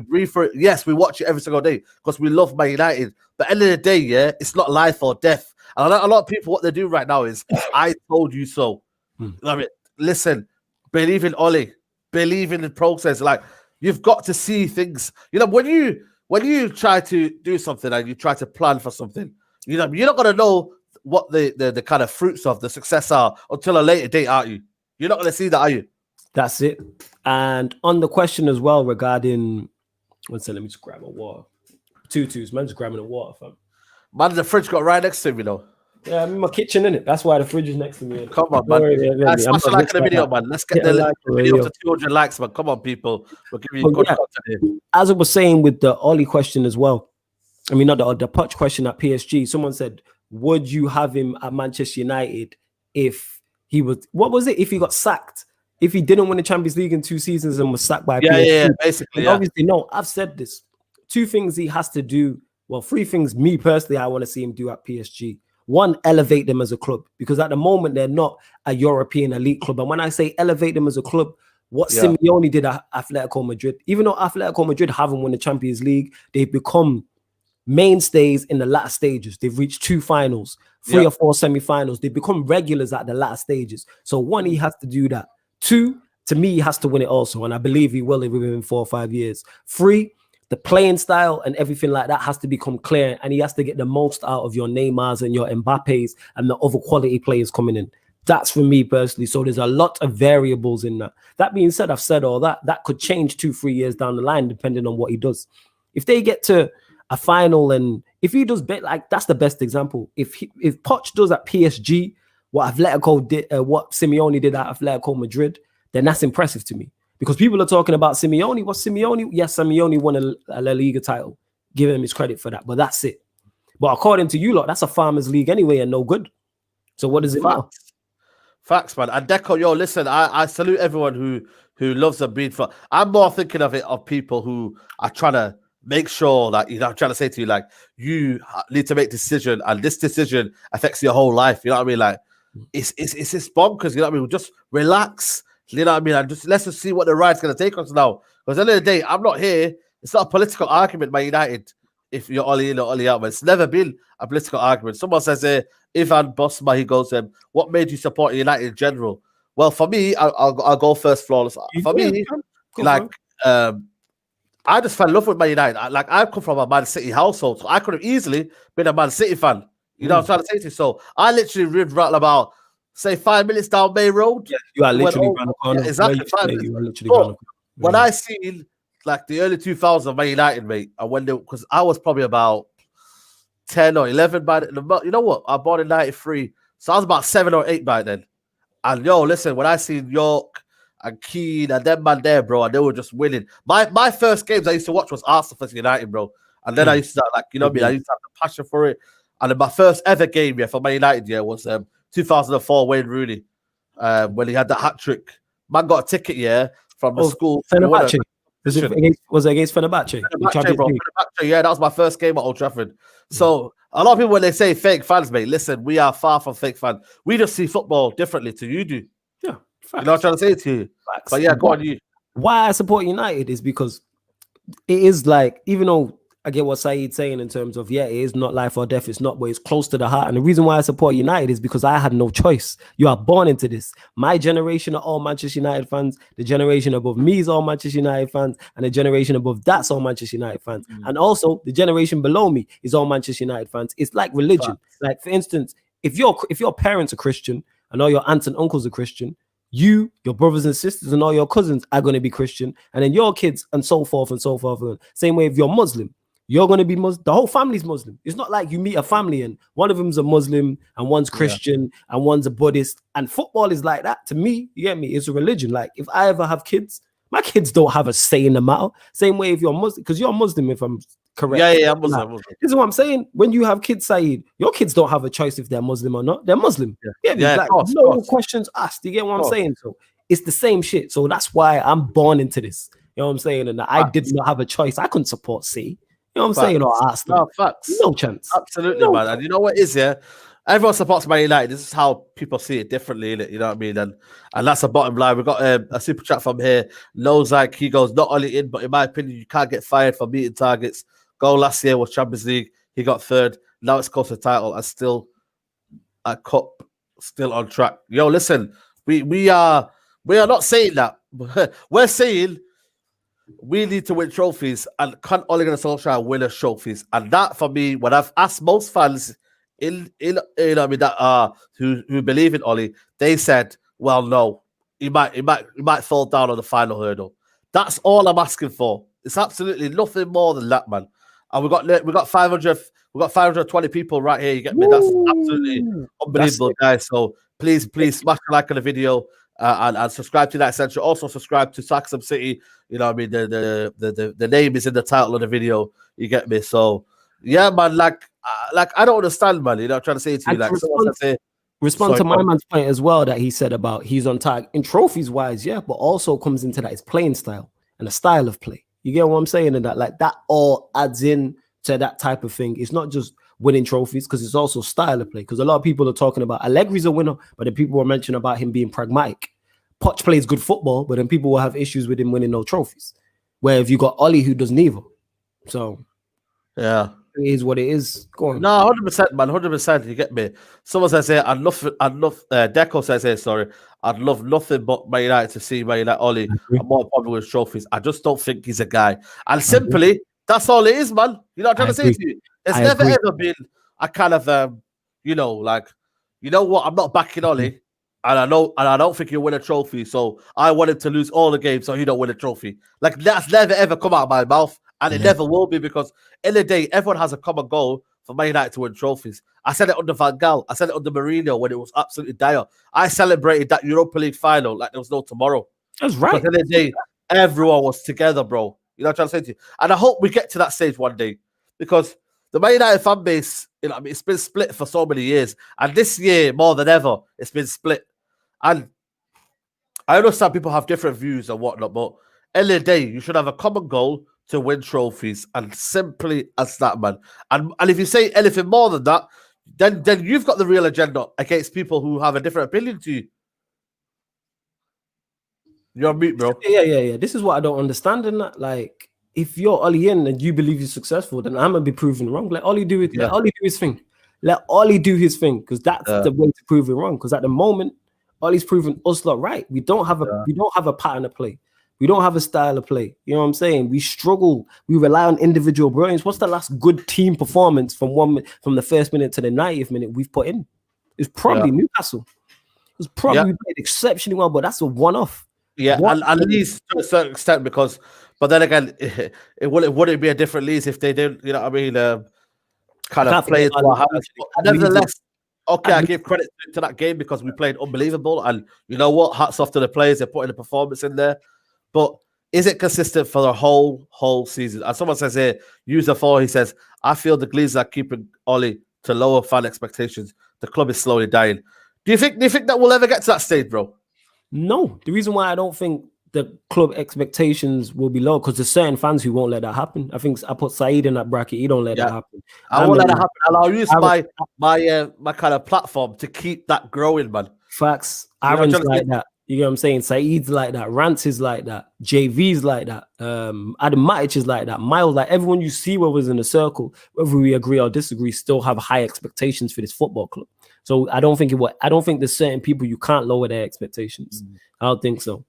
breathe for it. Yes, we watch it every single day because we love Man United. But at the end of the day, yeah, it's not life or death. And a lot of people, what they do right now is, I told you so. You know what I mean? Listen, believe in Ollie, believe in the process. Like you've got to see things. You know, when you try to do something and you try to plan for something. You know, you're not gonna know what the kind of fruits of the success are until a later date, aren't you? You're not gonna see that, are you? That's it. And on the question as well regarding, one second, let me just grab a water. Tutus, man, just grabbing a water, fam. Man, the fridge got right next to him, you know. Yeah, I'm in my kitchen, innit? That's why the fridge is next to me. Come on, man. Smash a like in the video, man. Let's get the video to 200 likes, man. Come on, people. We're giving you good content here. As I was saying with the Ollie question as well, I mean, not the Poch question at PSG. Someone said, would you have him at Manchester United if he was, what was it? If he got sacked, if he didn't win the Champions League in 2 seasons and was sacked by PSG? Yeah, basically. Obviously, no, I've said this. 2 things he has to do. Well, 3 things, me personally, I want to see him do at PSG. 1, elevate them as a club, because at the moment, they're not a European elite club. And when I say elevate them as a club, what Simeone did at Atletico Madrid, even though Atletico Madrid haven't won the Champions League, they've become mainstays in the latter stages. They've reached 2 finals, 3 or 4 semi-finals. They've become regulars at the latter stages. So 1, he has to do that. 2, to me, he has to win it also. And I believe he will within 4 or 5 years. 3, the playing style and everything like that has to become clear. And he has to get the most out of your Neymars and your Mbappes and the other quality players coming in. That's for me personally. So there's a lot of variables in that. That being said, I've said all that. That could change 2-3 years down the line, depending on what he does. If they get to a final, and if he does like that's the best example. If Poch does at PSG what Atletico did, what Simeone did at Atletico Madrid, then that's impressive to me. Because people are talking about Simeone. What's Simeone? Yes, Simeone won a La Liga title. Give him his credit for that, but that's it. But according to you lot, that's a farmers league anyway and no good. So what does it matter? Facts, man. And Deco, yo, listen, I salute everyone who loves a breed for. I'm more thinking of it of people who are trying to make sure that, you know, I'm trying to say to you, like, you need to make a decision, and this decision affects your whole life. You know what I mean? Like, it's this bonkers. You know what I mean? Just relax. You know what I mean? And let's just see what the ride's going to take us now. Because at the end of the day, I'm not here. It's not a political argument, Man United. if you're Ollie in or Ollie out, man. It's never been a political argument. Someone says, Ivan Bosma, he goes, what made you support United in general? Well, for me, I'll go first, Flawless. For me, like, I just fell in love with Man United. I come from a Man City household, so I could have easily been a Man City fan. You know what I'm trying to say to you? So I literally lived right about, say, 5 minutes down Bay Road. Yeah, you are literally around the corner. Yeah, exactly. You are literally around the corner. When I seen like the early 2000s of Man United, mate, and when because I was probably about 10 or 11 by then. You know what? I born in 93, so I was about 7 or 8 by then. And yo, listen, when I seen York and Keane and them man there, bro, and they were just winning. My first games I used to watch was Arsenal versus United, bro. And then I used to like, you know what I mean? I used to have the passion for it. And then my first ever game, for Man United, was 2004 Wayne Rooney, when he had that hat trick. Man got a ticket, from the school. Fenerbahce. Was it against Fenerbahce? Fenerbahce, bro. Fenerbahce, that was my first game at Old Trafford. So a lot of people, when they say fake fans, mate, listen, we are far from fake fans. We just see football differently to you do. Yeah, facts. You know what I'm trying to say to you? Facts. But yeah, go on you. Why I support United is because it is like, even though I get what Saeed's saying in terms of, it is not life or death. It's not, but it's close to the heart. And the reason why I support United is because I had no choice. You are born into this. My generation are all Manchester United fans. The generation above me is all Manchester United fans. And the generation above that's all Manchester United fans. And also the generation below me is all Manchester United fans. It's like religion. Like, for instance, if your parents are Christian and all your aunts and uncles are Christian, you, your brothers and sisters and all your cousins are going to be Christian. And then your kids and so forth and so forth. Same way if you're Muslim. You're going to be Muslim. The whole family's Muslim. It's not like you meet a family and one of them's a Muslim and one's Christian and one's a Buddhist. And football is like that. To me, you get me? It's a religion. Like, if I ever have kids, my kids don't have a say in the matter. Same way if you're Muslim, because you're Muslim, if I'm correct. Yeah, I'm Muslim. This is what I'm saying. When you have kids, Saeed, your kids don't have a choice if they're Muslim or not. They're Muslim. Like, no questions asked. You get what I'm saying? So it's the same shit. So that's why I'm born into this. You know what I'm saying? And I did not have a choice. I couldn't support C. You know what I'm saying? Or Arsenal. No, facts. No chance. Absolutely, man. And you know what is, everyone supports Man United. This is how people see it differently, innit? You know what I mean? And that's the bottom line. We've got a super chat from here. Lozak, he goes, not only in, but in my opinion, you can't get fired for meeting targets. Goal last year was Champions League. He got third. Now it's close to the title and still a cup, still on track. Yo, listen, we are not saying that. We're saying we need to win trophies, and can Ole Gunnar Solskjær win us trophies? And that, for me, when I've asked most fans in you know what I mean, that who believe in Ole, they said, well, no, he might fall down on the final hurdle. That's all I'm asking for. It's absolutely nothing more than that, man. And we got 520 people right here. You get me? That's absolutely unbelievable, guys. So please smash the like on the video. And subscribe to that etc. Also subscribe to Saxham City. You know what I mean? The name is in the title of the video. You get me? So yeah, man. Like I don't understand, man. You know, I'm trying to say to you, like, respond to my man's point as well that he said about he's on target in trophies wise, but also comes into that his playing style and the style of play. You get what I'm saying? And that all adds in to that type of thing. It's not just winning trophies, because it's also style of play. Because a lot of people are talking about Allegri's a winner, but then people were mentioning about him being pragmatic. Poch plays good football, but then people will have issues with him winning no trophies. Where if you got Ollie who does neither. So yeah, it is what it is. Go on. No, 100%, man, 100%. You get me? Someone says here, Deco says here, sorry, I'd love nothing but Man United to see Man United Ollie and more popular with trophies. I just don't think he's a guy. And simply, that's all it is, man. You know what I'm trying to say to you? It's never ever been a kind of you know, like, you know what, I'm not backing Ollie, and I don't think he'll win a trophy, so I want him to lose all the games so he don't win a trophy. Like, that's never ever come out of my mouth, and it never will be, because in the day, everyone has a common goal for Man United to win trophies. I said it under Van Gaal, I said it under Mourinho when it was absolutely dire. I celebrated that Europa League final like there was no tomorrow. That's right. Because in the day, everyone was together, bro. You know what I'm trying to say to you? And I hope we get to that stage one day, because the Man United fan base, you know, I mean, it's been split for so many years, and this year more than ever, it's been split. And I understand people have different views and whatnot, but end of the day, you should have a common goal to win trophies, and simply as that, man. And if you say anything more than that, then you've got the real agenda against people who have a different opinion to you. You're on mute, bro. Yeah. This is what I don't understand in that. Like, if you're Ollie in and you believe you're successful, then I'm gonna be proven wrong. Let Ollie do it. Let Ollie do his thing. Let Ollie do his thing, because that's the way to prove it wrong. Because at the moment, Ollie's proven us lot right. We don't have a pattern of play. We don't have a style of play. You know what I'm saying? We struggle. We rely on individual brilliance. What's the last good team performance from the first minute to the 90th minute we've put in? It's probably Newcastle. It was probably played exceptionally well, but that's a one-off. Yeah, and at least to a certain extent, because, but then again, it wouldn't be a different league if they didn't, you know what I mean, kind of play it what happens. Nevertheless, okay, I give credit to that game because we played unbelievable, and you know what? Hats off to the players. They're putting the performance in there. But is it consistent for the whole season? And someone says here, user 4, he says, I feel the Glazers are keeping Ollie to lower fan expectations. The club is slowly dying. Do you think that we'll ever get to that stage, bro? No. The reason why I don't think the club expectations will be low, because there's certain fans who won't let that happen. I think I put Saeed in that bracket. He don't let that happen. I won't let that happen. I'll use my kind of platform to keep that growing, man. Facts. Aaron's like that. You know what I'm saying? Saeed's like that. Rance is like that. JV's like that. Adam Matic is like that. Miles, like everyone you see what was in the circle, whether we agree or disagree, still have high expectations for this football club. So I don't think there's certain people you can't lower their expectations. I don't think so.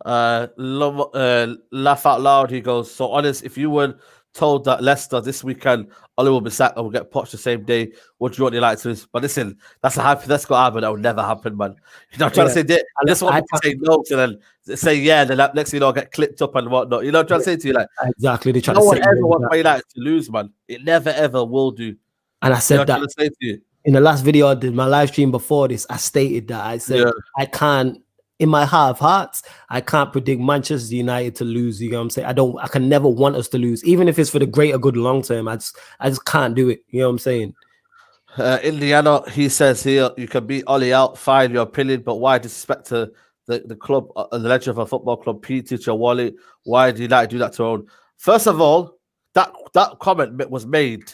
Laugh out loud. He goes, so honest, if you were told that Leicester this weekend Ollie will be sacked and will get Poch the same day, would you want your like to this? But listen, that's a hypothetical argument that would never happen, man. You know, trying to say this one to say no and then say yeah, then next thing you know, get clipped up and whatnot. You know, trying to say to you like exactly. They try no to one say ever wants United to lose, man. It never ever will do. And I said that to say to you. In the last video I did, my live stream before this, I stated that I said I can't. In my heart of hearts, I can't predict Manchester United to lose. You know what I'm saying? I can never want us to lose, even if it's for the greater good long term. I just can't do it. You know what I'm saying? Indiana, he says here, you can beat Ollie out, fine your opinion, but why disrespect to the club, the legend of a football club, P. Teacher Wally? Why do United do that to our own? First of all, that comment was made,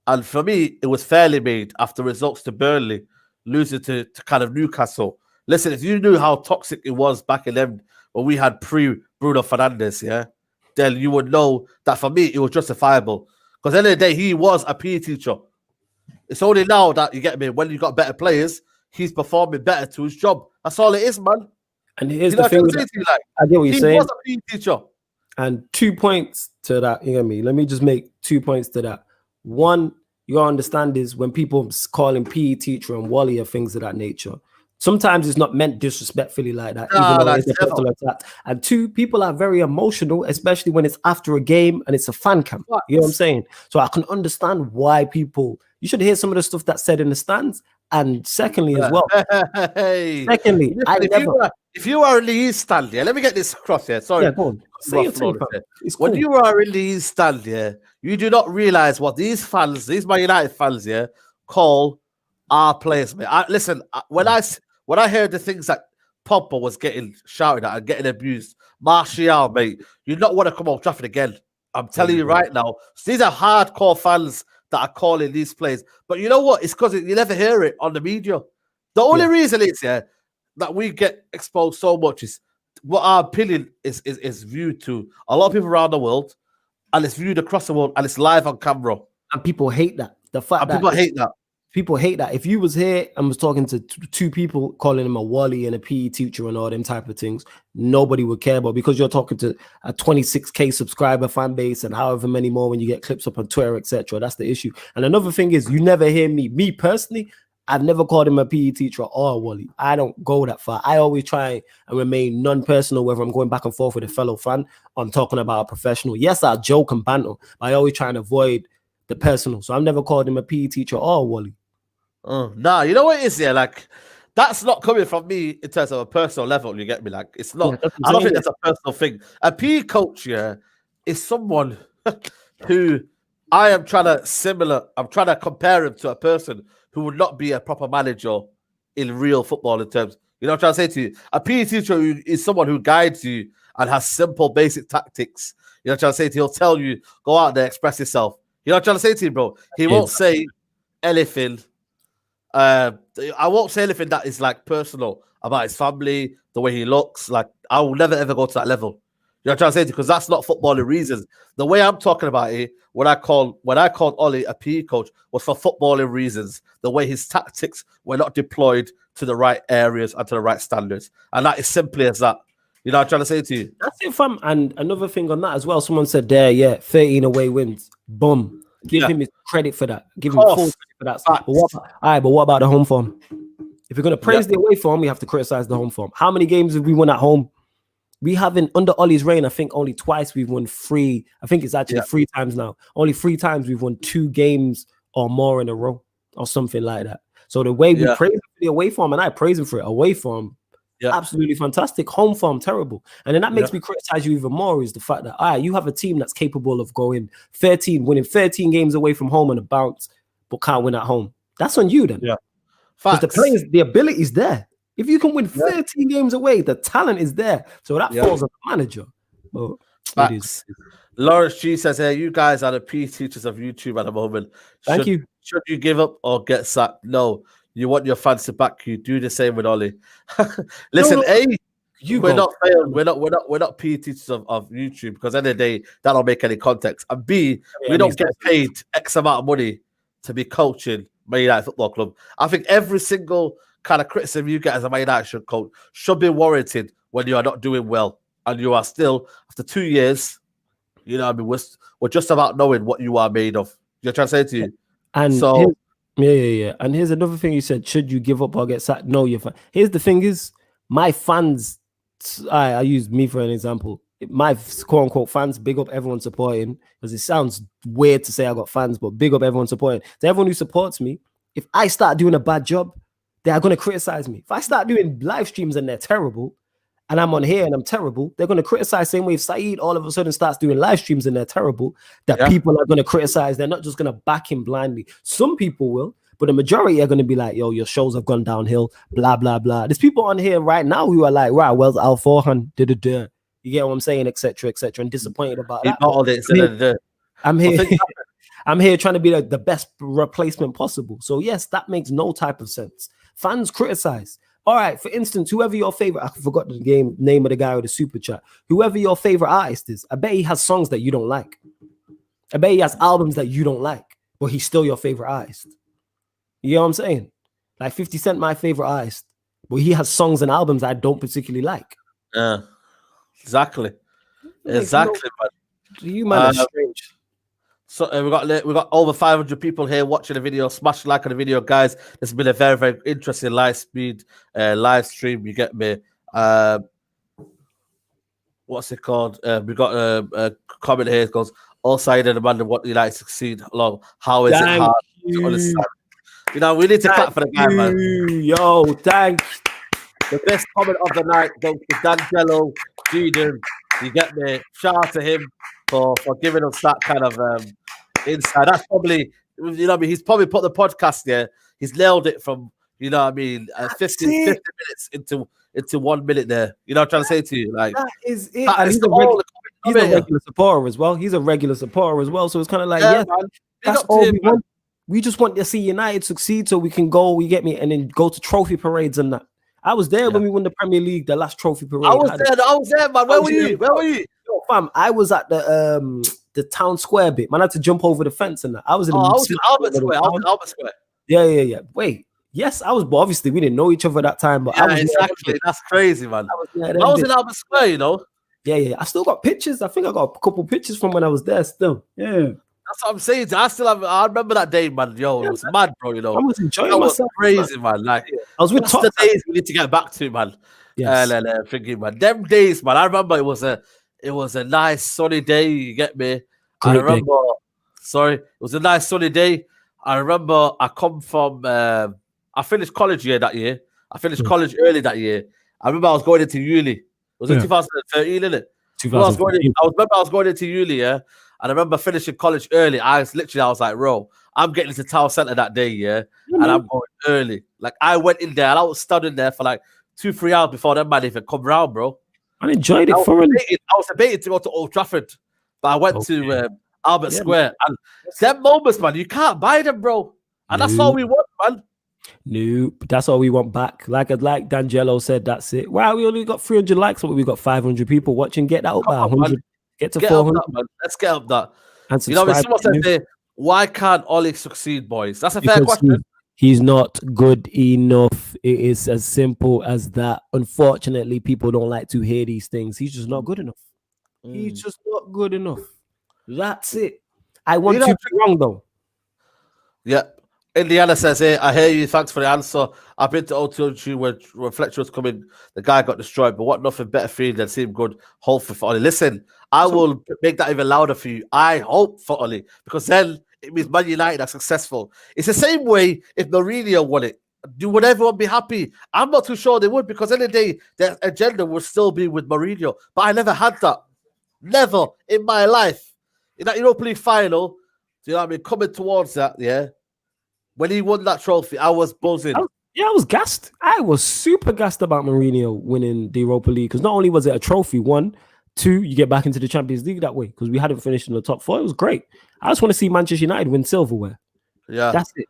and for me, it was fairly made after results to Burnley, losing to kind of Newcastle. Listen, if you knew how toxic it was back in them when we had pre-Bruno Fernandes, then you would know that for me, it was justifiable. Because at the end of the day, he was a PE teacher. It's only now that you get me, when you got better players, he's performing better to his job. That's all it is, man. And here's the thing. I get what you're saying. He was a PE teacher. And 2 points to that, you know what I mean? Let me just make 2 points to that. One, you gotta understand is when people call him PE teacher and Wally or things of that nature, sometimes it's not meant disrespectfully like that, even though it's a personal attack. And two, people are very emotional, especially when it's after a game and it's a fan camp. You know what I'm saying? So I can understand why people, you should hear some of the stuff that's said in the stands. And secondly, as well, secondly, if you are in the East stand, let me get this across here. Sorry. Go on. When you are in the East stand, you do not realize what these fans, these Man United fans, call our players, man. Listen, when I heard the things that Pogba was getting shouted at and getting abused, Martial, mate, you not want to come Old Trafford again. I'm telling you right now. So these are hardcore fans that are calling these players. But you know what? It's because you never hear it on the media. The only reason is that we get exposed so much is what our opinion is viewed to a lot of people around the world, and it's viewed across the world, and it's live on camera. And people hate that. People hate that. People hate that. If you was here and was talking to two people, calling him a Wally and a PE teacher and all them type of things, nobody would care about, because you're talking to a 26k subscriber fan base and however many more when you get clips up on Twitter, etc. That's the issue. And another thing is, you never hear me personally, I've never called him a PE teacher or a Wally. I don't go that far. I always try and remain non-personal, whether I'm going back and forth with a fellow fan, I'm talking about a professional. Yes, I joke and banter, but I always try and avoid the personal. So I've never called him a PE teacher or a Wally. Nah, you know what it is, like, that's not coming from me in terms of a personal level, you get me? Like, it's not, I don't think that's a personal thing. A PE coach, is someone who I'm trying to compare him to a person who would not be a proper manager in real football in terms, you know what I'm trying to say to you? A PE teacher is someone who guides you and has simple, basic tactics. You know what I'm trying to say to you? He'll tell you, go out there, express yourself. You know what I'm trying to say to you, bro? He won't say anything. I won't say anything that is like personal about his family, the way he looks. Like, I will never ever go to that level. You know what I'm trying to say? Because that's not footballing reasons. The way I'm talking about it, when I called Ollie a PE coach, was for footballing reasons. The way his tactics were not deployed to the right areas and to the right standards. And that is simply as that. You know what I'm trying to say to you? That's it, fam. And another thing on that as well, someone said there, 13 away wins. Boom. Give him his credit for that. Give him full credit for that. But what about the home form? If you're going to praise the away form, we have to criticize the home form. How many games have we won at home? We haven't, under Ollie's reign, I think only twice we've won 3. I think it's actually 3 times now. Only 3 times we've won 2 games or more in a row or something like that. So the way we praise him for the away form, and I praise him for it, away form, absolutely fantastic. Home form, terrible. And then that makes me criticize you even more is the fact that, you have a team that's capable of winning 13 games away from home on a bounce, but can't win at home. That's on you then. Yeah. Because the players, the ability is there. If you can win 13 games away, the talent is there. So that falls on the manager. But Facts. Lawrence G says, hey, you guys are the PE teachers of YouTube at the moment. Thank you. Should you give up or get sacked? No. You want your fans to back you. Do the same with Ollie. Listen, we're not PE teachers of YouTube because at the end of the day, that don't make any context. And B, we don't get paid X amount of money to be coaching Man United Football Club. I think every single kind of criticism you get as a Man United coach should be warranted when you are not doing well. And you are still, after 2 years, you know what I mean, we're just about knowing what you are made of. You're trying to say to you. And so and here's another thing you said, should you give up or get sacked? No, you're fine. Here's the thing is, my fans, I use me for an example. My quote-unquote fans, big up everyone supporting, because it sounds weird to say I got fans, but big up everyone supporting. To everyone who supports me, if I start doing a bad job, they are going to criticize me. If I start doing live streams and they're terrible, and I'm on here and I'm terrible, they're going to criticize. Same way if Saeed all of a sudden starts doing live streams and they're terrible, that people are going to criticize. They're not just going to back him blindly. Some people will, but the majority are going to be like, yo, your shows have gone downhill, blah, blah, blah. There's people on here right now who are like, right, well, Al Forhan, You get what I'm saying, etc., and disappointed about that. I'm here. I'm here trying to be the best replacement possible. So yes, that makes no type of sense. Fans criticize. All right, for instance, whoever your favorite, I forgot the name of the guy with the super chat. Whoever your favorite artist is, I bet he has songs that you don't like. I bet he has albums that you don't like, but he's still your favorite artist. You know what I'm saying? Like 50 Cent, my favorite artist, but he has songs and albums I don't particularly like. Yeah, exactly. Man. You man are strange. So we got over 500 people here watching the video. Smash the like on the video, guys. This has been a very, very interesting live stream. You get me? What's it called? We got a comment here. It goes, all side of the man what United succeed along. How is it hard to understand? You know, we need to clap for the guy, man. Yo, thanks. The best comment of the night goes to D'Angelo Juden. You get me? Shout out to him for giving us that kind of insight. That's probably, you know what I mean? He's probably put the podcast there. He's nailed it from, you know what I mean, 50 minutes into 1 minute there. You know what I'm trying to say to you? Like, that is it. And he's a regular supporter as well. He's a regular supporter as well. So it's kind of like, man. That's all we want. We just want to see United succeed so we can go, you get me, and then go to trophy parades and that. I was there when we won the Premier League, the last trophy parade. I was there, man. Where were you? Yo, fam, I was at the town square bit. Man, I had to jump over the fence and that. I was in Albert Square. Yeah. Wait. Yes, I was, but obviously we didn't know each other at that time. But exactly. That's crazy, man. I was in Albert Square, you know. Yeah. I still got pictures. I think I got a couple pictures from when I was there still. Yeah. That's what I'm saying. I remember that day, man. Yo, it was mad, bro. You know, I was enjoying myself. Crazy, man. Like, I was with that's the days we need to get back to, man. Yes. Thinking, man, them days, man. I remember it was a nice sunny day. You get me? It was a nice sunny day. I remember I come from. I finished college that year. I finished college early that year. I remember I was going into uni. Was it 2013, innit? I was going into uni, yeah. And I remember finishing college early. I was like, bro, I'm getting into town centre that day, yeah. And I'm going early. Like, I went in there and I was studying there for like 2-3 hours before that man even come round, bro. I enjoyed it thoroughly. I was debating to go to Old Trafford, but I went to Albert Square. And them moments, man, you can't buy them, bro. And that's all we want, man. Nope, that's all we want back. Like D'Angelo said, that's it. Wow, we only got 300 likes, but we got 500 people watching. Get that up by 100. Get to 400. Up that, man. Let's get up that. And You know, when subscribe. someone says, why can't Ollie succeed, boys? That's a fair Because question. He's not good enough. It is as simple as that. Unfortunately, people don't like to hear these things. He's just not good enough. He's just not good enough. That's it. I want to be wrong, though. Yeah. Indiana says, hey, I hear you. Thanks for the answer. I've been to O2 when Fletcher was coming. The guy got destroyed, but what nothing better for you than seem good. Hopefully for Ollie. Listen, I will make that even louder for you. I hope for Ollie, because then it means Man United are successful. It's the same way if Mourinho won it. Would everyone be happy? I'm not too sure they would, because in the day, their agenda would still be with Mourinho. But I never had that. Never in my life. In that Europa League final, do you know what I mean? Coming towards that, yeah. When he won that trophy, I was buzzing. I was gassed. I was super gassed about Mourinho winning the Europa League, because not only was it a trophy, 1, 2, you get back into the Champions League that way, because we hadn't finished in the top 4. It was great. I just want to see Manchester United win silverware. Yeah. That's it.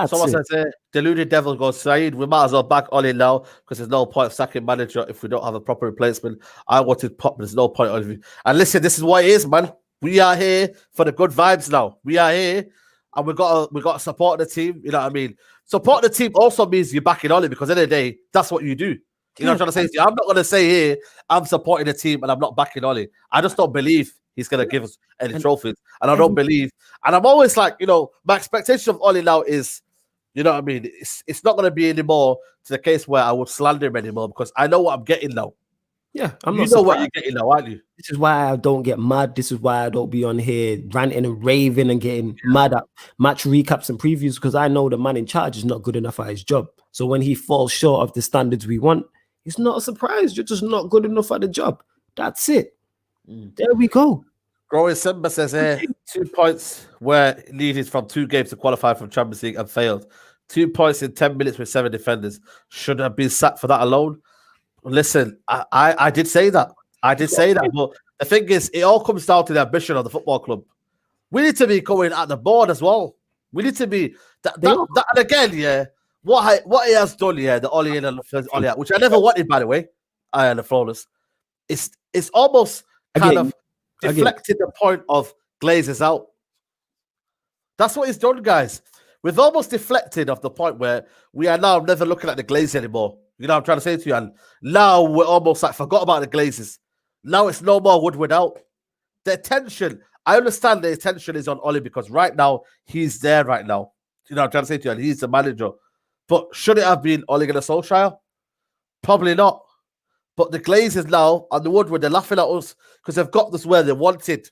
Someone says, deluded devil goes, Saeed, we might as well back Ollie now, because there's no point of sacking manager if we don't have a proper replacement. I wanted Pop, but there's no point of it. And listen, this is what it is, man. We are here for the good vibes now. We are here. And we got to support the team. You know what I mean? Support the team also means you're backing Ollie, because at the end of the day, that's what you do. You know what I'm trying to say? I'm not going to say here, I'm supporting the team and I'm not backing Ollie. I just don't believe he's going to give us any trophies. And I don't believe. And I'm always like, you know, my expectation of Ollie now is, you know what I mean? It's not going to be anymore to the case where I would slander him anymore, because I know what I'm getting now. Yeah, you know what you're getting now, aren't you? This is why I don't get mad. This is why I don't be on here ranting and raving and getting mad at match recaps and previews, because I know the man in charge is not good enough at his job. So when he falls short of the standards we want, it's not a surprise. You're just not good enough at the job. That's it. There we go. Growing Simba says here, 2 points were needed from 2 games to qualify from Champions League and failed. 2 points in 10 minutes with 7 defenders. Should have been sacked for that alone. Listen, I did say that. I did say that. But the thing is, it all comes down to the ambition of the football club. We need to be going at the board as well. We need to be and again, yeah. What he has done, yeah, the Ollie in and Ollie out, which I never wanted, by the way. I am the flawless. It's almost kind of deflected the point of Glazers out. That's what he's done, guys. We've almost deflected of the point where we are now never looking at the Glazers anymore. You know what I'm trying to say to you? And now we're almost like forgot about the Glazers. Now it's no more Woodward out. The attention, I understand the attention is on Ollie, because right now he's there right now. You know what I'm trying to say to you? And he's the manager. But should it have been Ole Gunnar Solskjær? Probably not. But the Glazers now and the Woodward, they're laughing at us because they've got us where they wanted.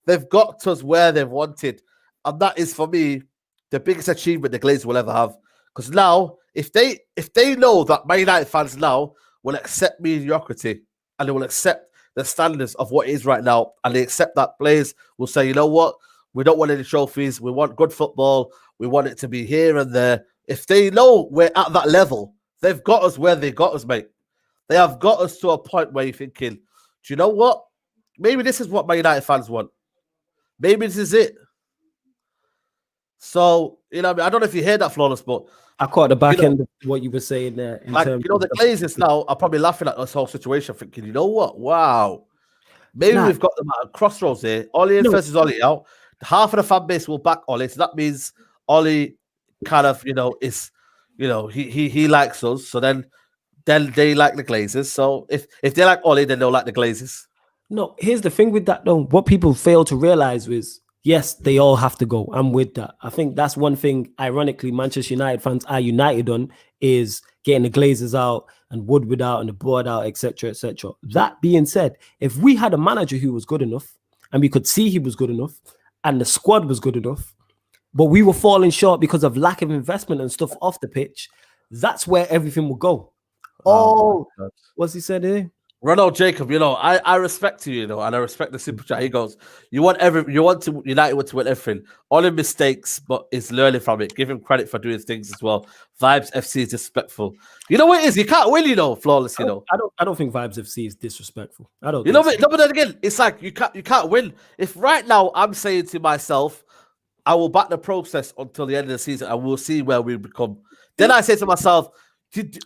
They've got us where they've wanted. And that is, for me, the biggest achievement the Glazers will ever have. Because now, if they know that Man United fans now will accept mediocrity and they will accept the standards of what it is right now, and they accept that players will say, you know what, we don't want any trophies, we want good football, we want it to be here and there. If they know we're at that level, they've got us where they got us, mate. They have got us to a point where you're thinking, do you know what? Maybe this is what Man United fans want. Maybe this is it. So, you know what I mean? I don't know if you hear that, Flawless, but I caught the back end of what you were saying there. Like, you know, the Glazers now are probably laughing at this whole situation, thinking, you know what? Wow. Maybe we've got them at a crossroads here. Ollie in versus Ollie out. Half of the fan base will back Ollie. So that means Ollie kind of, you know, is, you know, he likes us. So then they like the Glazers. So if they like Ollie, then they'll like the Glazers. No, here's the thing with that, though. What people fail to realize is, yes, they all have to go. I'm with that. I think that's one thing, ironically, Manchester United fans are united on, is getting the Glazers out and Woodward out and the board out, etc., etc. That being said, if we had a manager who was good enough and we could see he was good enough and the squad was good enough, but we were falling short because of lack of investment and stuff off the pitch, that's where everything will go. Oh, what's he said here? Ronald Jacob, you know, I respect you, you know, and I respect the super chat. He goes, you want to United to win everything. All the mistakes, but it's learning from it. Give him credit for doing things as well. Vibes FC is disrespectful. You know what it is? You can't win, you know, Flawless, you know. I don't think Vibes FC is disrespectful. I don't. You know, but then again, it's like you can't win. If right now I'm saying to myself, I will back the process until the end of the season, and we'll see where we become. Then I say to myself,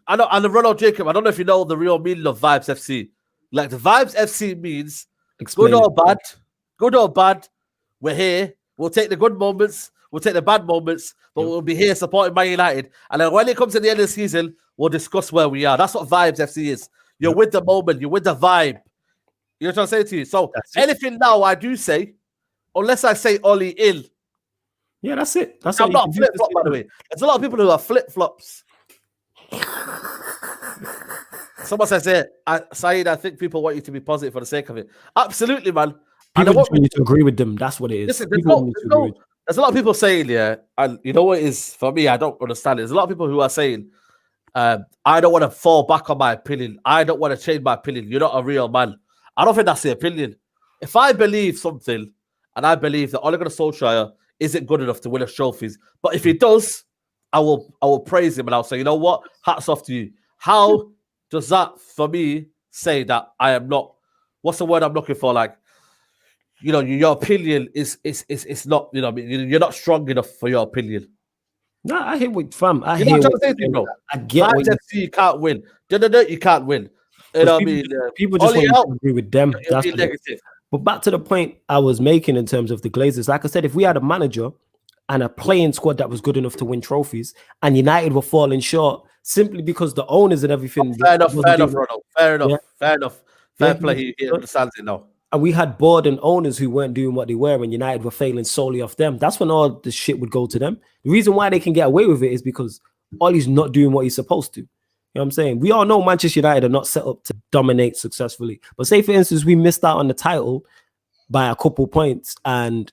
I know, and Ronald Jacob, I don't know if you know the real meaning of Vibes FC. Like the Vibes FC means good or bad, we're here. We'll take the good moments, we'll take the bad moments, but we'll be here supporting Man United. And then when it comes to the end of the season, we'll discuss where we are. That's what Vibes FC is. You're with the moment, you're with the vibe. You know what I'm saying to you? So anything now I do say, unless I say OLE in. Yeah, that's it. That's I'm not flip-flop, by the way. There's a lot of people who are flip-flops. Someone says here, Saeed, I think people want you to be positive for the sake of it. Absolutely, man. People just want you to agree with them. That's what it is. Listen, there's a lot of people saying, yeah, and you know what it is for me, I don't understand it. There's a lot of people who are saying, I don't want to fall back on my opinion. I don't want to change my opinion. You're not a real man. I don't think that's the opinion. If I believe something, and I believe that Ole Gunnar Solskjær isn't good enough to win us trophies, but if he does, I will praise him and I'll say, you know what? Hats off to you. How does that, for me, say that I am not? What's the word I'm looking for? Like, you know, your opinion is not. You know, you're not strong enough for your opinion. No, I hear what fam. I get what you can't win. You can't win. You know what I mean? People just want to agree with them. That's negative. But back to the point I was making in terms of the Glazers. Like I said, if we had a manager and a playing squad that was good enough to win trophies, and United were falling short simply because the owners and everything. Fair enough, Ronald. Fair enough. Fair play. He understands it now. And we had board and owners who weren't doing what they were, and United were failing solely off them. That's when all the shit would go to them. The reason why they can get away with it is because Ollie's not doing what he's supposed to. You know what I'm saying? We all know Manchester United are not set up to dominate successfully. But say, for instance, we missed out on the title by a couple points and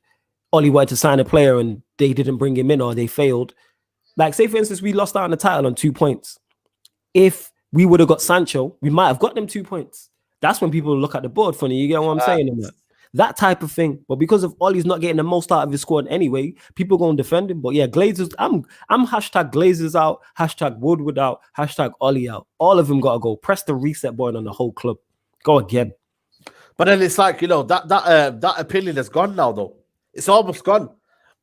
Ollie wanted to sign a player and they didn't bring him in or they failed. Like, say, for instance, we lost out on the title on 2 points. If we would have got Sancho, we might have got them 2 points. That's when people look at the board funny. You get what I'm saying? That type of thing. But because of Ollie's not getting the most out of his squad anyway, people going to defend him. But yeah, Glazers, I'm hashtag Glazers out, hashtag Woodward out, hashtag Ollie out. All of them got to go. Press the reset button on the whole club. Go again. But then it's like, you know, that opinion is gone now, though. It's almost gone.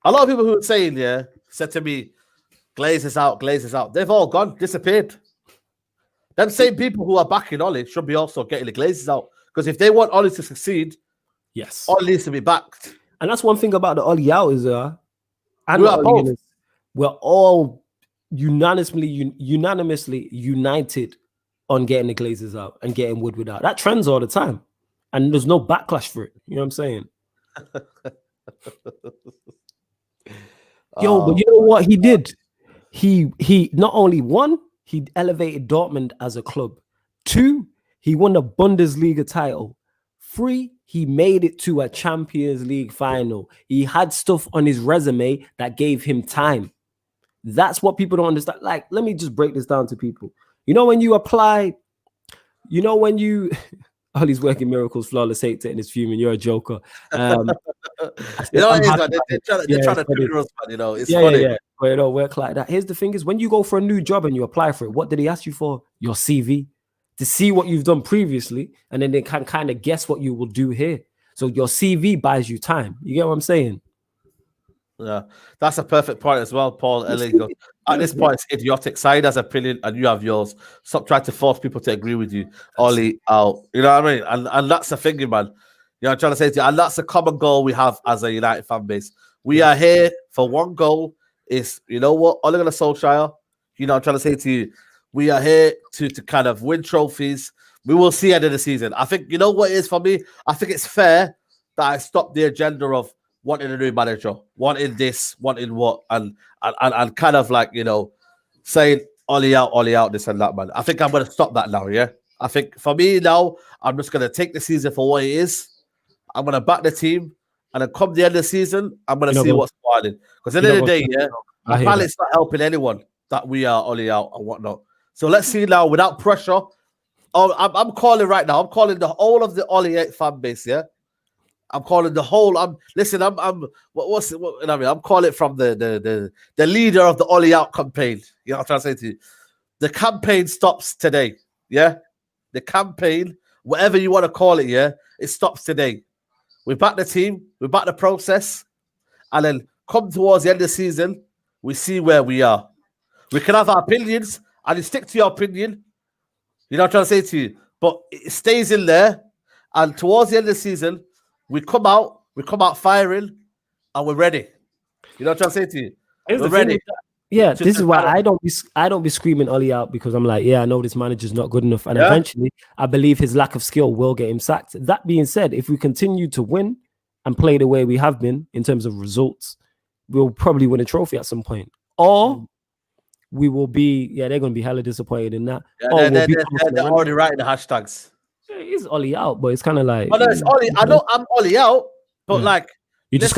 A lot of people who are saying, said to me, Glazers out. They've all gone, disappeared. Them same people who are backing Ollie should be also getting the Glazers out. Because if they want Ollie to succeed, yes, Ollie needs to be backed. And that's one thing about the Ollie out is we're all unanimously united on getting the Glazers out and getting Woodward out. That trends all the time. And there's no backlash for it. You know what I'm saying? But you know what he did? He not only won, he elevated Dortmund as a club. 2, he won the Bundesliga title. 3, he made it to a Champions League final. He had stuff on his resume that gave him time. That's what people don't understand. Like, let me just break this down to people. You know, when you apply, Ollie's working miracles, flawless hate it, and it's fuming. You're a joker. They're trying to trigger us, man. You know, it's funny. Yeah. But it don't work like that. Here's the thing: is when you go for a new job and you apply for it, what did he ask you for? Your CV, to see what you've done previously, and then they can kind of guess what you will do here. So your CV buys you time. You get what I'm saying? Yeah, that's a perfect point as well, Paul. At this point, it's idiotic. Said has an opinion and you have yours. Stop trying to force people to agree with you. Ollie out. You know what I mean? And that's the thing, man. You know, I'm trying to say to you, and that's a common goal we have as a United fan base. We are here for one goal. Is, you know what, Ole Gunnar Solskjær, you know, I'm trying to say to you, we are here to kind of win trophies. We will see at the end of the season. I think, you know what it is for me? I think it's fair that I stop the agenda of wanting a new manager, wanting this, wanting what, and kind of like, you know, saying Ollie out, this and that, man. I think I'm going to stop that now, yeah? I think for me now, I'm just going to take the season for what it is. I'm going to back the team. And then come the end of the season, I'm going to see what's spoiling. Because at the end of the day, apparently it's not helping anyone that we are Ollie out and whatnot. So let's see now, without pressure. I'm calling right now. I'm calling the whole of the Ollie 8 fan base, yeah? I'm calling the whole. I'm calling it from the leader of the Ollie out campaign. You know what I'm trying to say to you? The campaign stops today, yeah? The campaign, whatever you want to call it, yeah? It stops today. We back the team, we back the process, and then come towards the end of the season, we see where we are. We can have our opinions, and you stick to your opinion. You know what I'm trying to say to you? But it stays in there, and towards the end of the season, we come out firing, and we're ready. You know what I'm trying to say to you? We're ready. Yeah, this is why I don't be screaming Ollie out, because I'm like, yeah, I know this manager's not good enough, and eventually, I believe his lack of skill will get him sacked. That being said, if we continue to win and play the way we have been in terms of results, we'll probably win a trophy at some point, or we will be. Yeah, they're going to be hella disappointed in that. Yeah, they're already writing the hashtags. Yeah, he's Ollie out, but it's kind of like, oh no, it's Ollie. I know I'm Ollie out, but like. You're just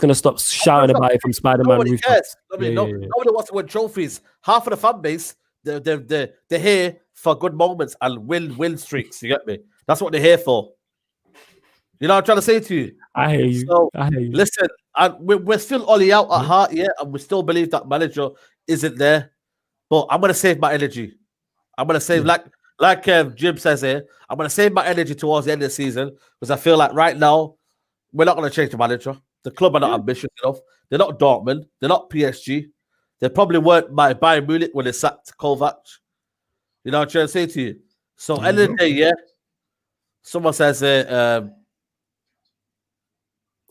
gonna stop shouting about it from Spider-Man. Nobody cares. Nobody wants to win trophies. Half of the fan base, they're here for good moments and win streaks. You get me? That's what they're here for. You know what I'm trying to say to you? I hear you. So, I hear you. Listen, and we're still Ollie out at heart, yeah, and we still believe that manager isn't there. But I'm gonna save my energy. I'm gonna save like Jim says here. I'm gonna save my energy towards the end of the season, because I feel like right now, we're not going to change the manager. The club are not ambitious enough. They're not Dortmund. They're not PSG. They probably weren't by Bayern Munich when they sacked Kovac. You know what I'm trying to say to you? So, end of the day, yeah. Someone says, go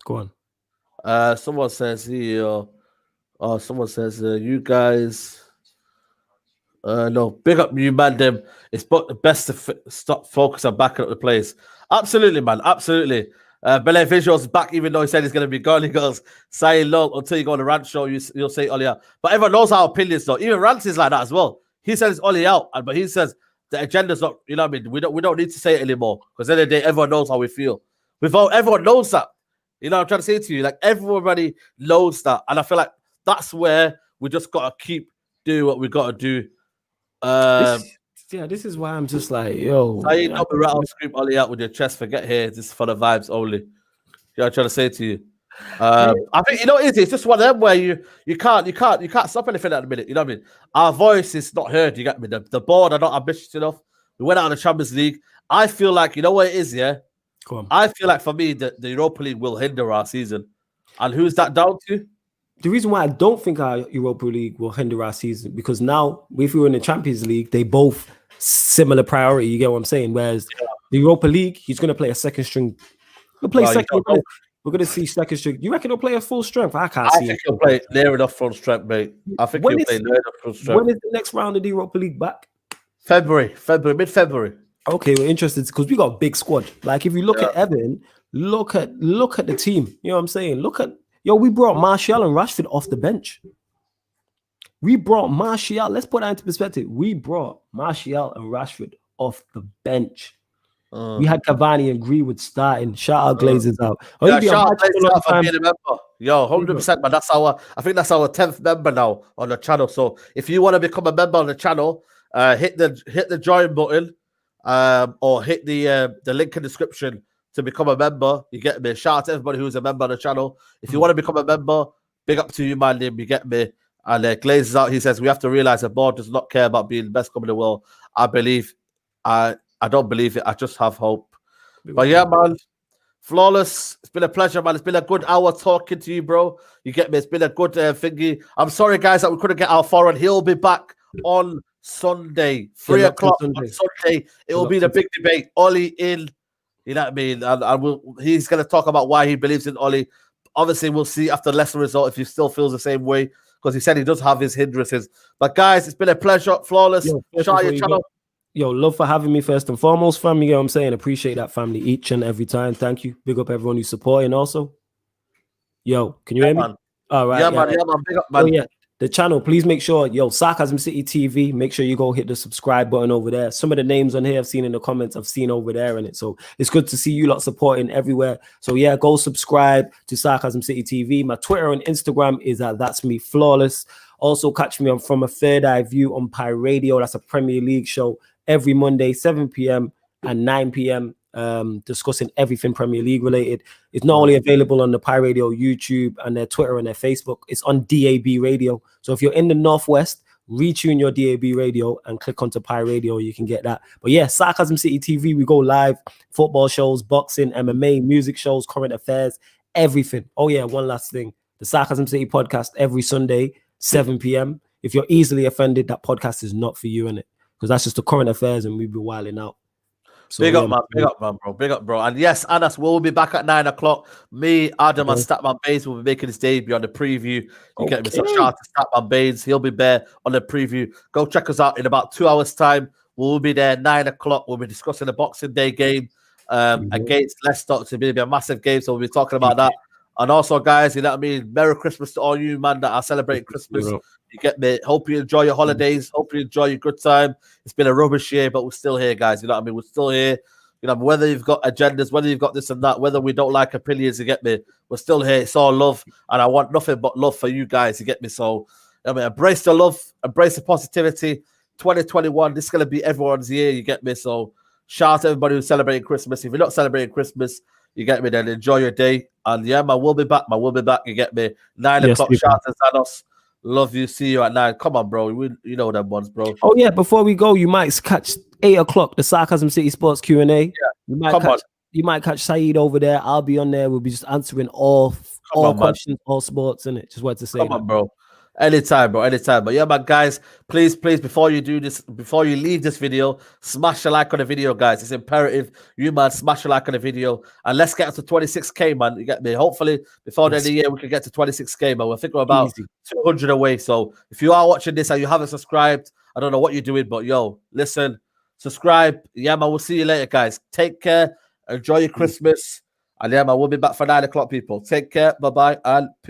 on. Someone says here, someone says, you guys, no, big up you, man. Them. It's best to stop focus on backing up the place. Absolutely, man. Absolutely. Bele Visual's back, even though he said he's going to be gone. He goes, say low until you go on the rant show, you'll say Ollie out. But everyone knows our opinions, though. Even Rants is like that as well. He says it's Ollie out, but he says the agenda's not, you know what I mean? We don't need to say it anymore, because at the end of the day, everyone knows how we feel. Everyone knows that. You know what I'm trying to say to you? Like, everybody knows that. And I feel like that's where we just got to keep doing what we got to do. This is why I'm just like, yo. I ain't not be rattle scream Ollie out with your chest. Forget here. This is for the vibes only. You know what I'm trying to say to you. I think, you know, it's just one of them where you can't stop anything at the minute. You know what I mean? Our voice is not heard. You get me? The board are not ambitious enough. We went out of the Champions League. I feel like, you know what it is, yeah? Go on. I feel like for me, the Europa League will hinder our season. And who's that down to? The reason why I don't think our Europa League will hinder our season, because now, if we were in the Champions League, they both similar priority. You get what I'm saying? Whereas the Europa League, he's going to play a second string. He'll play second. We're going to see second string. You reckon he'll play a full strength? I think he'll play near enough full strength, mate. I think he'll play near enough full strength. When is the next round of the Europa League back? February, mid-February. Okay, we're interested because we got a big squad. Like, if you look at Everton, look at the team. You know what I'm saying? We brought Martial and Rashford off the bench. We brought Martial. Let's put that into perspective. We brought Martial and Rashford off the bench. We had Cavani and Greenwood starting. Shout out Glazers out. Shout out Glazers out for being a member. Yo, 100%, man. I think that's our 10th member now on the channel. So if you want to become a member on the channel, hit the join button, or hit the link in the description to become a member. You get me? Shout out to everybody who's a member on the channel. If you want to become a member, big up to you, my name. You get me? And Glazes out. He says we have to realize the board does not care about being the best club in the world. I don't believe it. I just have hope. But yeah, man, Flawless. It's been a pleasure, man. It's been a good hour talking to you, bro. You get me? It's been a good thingy. I'm sorry, guys, that we couldn't get our foreign. He'll be back on Sunday, 3 o'clock on Sunday. It will be the big debate. Ollie in. You know what I mean? And he's going to talk about why he believes in Ollie. Obviously, we'll see after the lesson result if he still feels the same way, because he said he does have his hindrances. But guys, it's been a pleasure. Flawless. Shout your channel. Love for having me first and foremost, family. You know what I'm saying? Appreciate that, family, each and every time. Thank you. Big up everyone who's supporting also. Yo, can you hear me? Man. All right. Yeah, man. Big up, man. Oh, yeah. The channel, please make sure, Sarcasm City TV, make sure you go hit the subscribe button over there. Some of the names on here I've seen in the comments, I've seen over there in it. So it's good to see you lot supporting everywhere. So yeah, go subscribe to Sarcasm City TV. My Twitter and Instagram is at That's Me Flawless. Also catch me on From a Third Eye View on Pi Radio. That's a Premier League show every Monday, 7 p.m. and 9 p.m. Discussing everything Premier League related. It's not only available on the Pi Radio YouTube and their Twitter and their Facebook, it's on DAB Radio. So if you're in the Northwest, retune your DAB radio and click onto Pi Radio, you can get that. But yeah, Sarcasm City TV, we go live, football shows, boxing, MMA, music shows, current affairs, everything. Oh yeah, one last thing. The Sarcasm City podcast every Sunday, 7 p.m. If you're easily offended, that podcast is not for you, innit? Because that's just the current affairs and we've been wilding out. So, big up, man, bro. Big up, bro. And yes, Anas will be back at 9 o'clock. Me, Adam, and Statman Baines will be making his debut on the preview. You get me? So shout out to Statman Baines. He'll be there on the preview. Go check us out in about 2 hours' time. We'll be there 9 o'clock. We'll be discussing the Boxing Day game against Leicester. It's going to be a massive game, so we'll be talking about that. And also, guys, you know what I mean? Merry Christmas to all you, man, that are celebrating Christmas. You get me? Hope you enjoy your holidays. Hope you enjoy your good time. It's been a rubbish year, but we're still here, guys. You know what I mean? We're still here. You know, whether you've got agendas, whether you've got this and that, whether we don't like opinions, you get me? We're still here. It's all love. And I want nothing but love for you guys, you get me? So, I mean, embrace the love, embrace the positivity. 2021, this is going to be everyone's year, you get me? So, shout out to everybody who's celebrating Christmas. If you're not celebrating Christmas, you get me, then enjoy your day. And yeah, man, we'll be back. You get me? 9 o'clock, shout out to Zanos. Love you. See you at 9. Come on, bro. You know them ones, bro. Oh, yeah. Before we go, you might catch 8 o'clock, the Sarcasm City Sports Q&A. Yeah. You might catch Saeed over there. I'll be on there. We'll be just answering all questions, all sports, innit? Just wanted to say Come on, bro. Anytime, bro. Anytime. But yeah, man, guys, please, before you leave this video, smash a like on the video, guys. It's imperative. You, man, smash a like on the video. And let's get up to 26K, man. You get me? Hopefully, before the end of the year, we can get to 26K, man. We're thinking about 200 away. So if you are watching this and you haven't subscribed, I don't know what you're doing, but yo, listen, subscribe. Yeah, man, we'll see you later, guys. Take care. Enjoy your Christmas. And yeah, man, we'll be back for 9 o'clock, people. Take care. Bye-bye. And peace.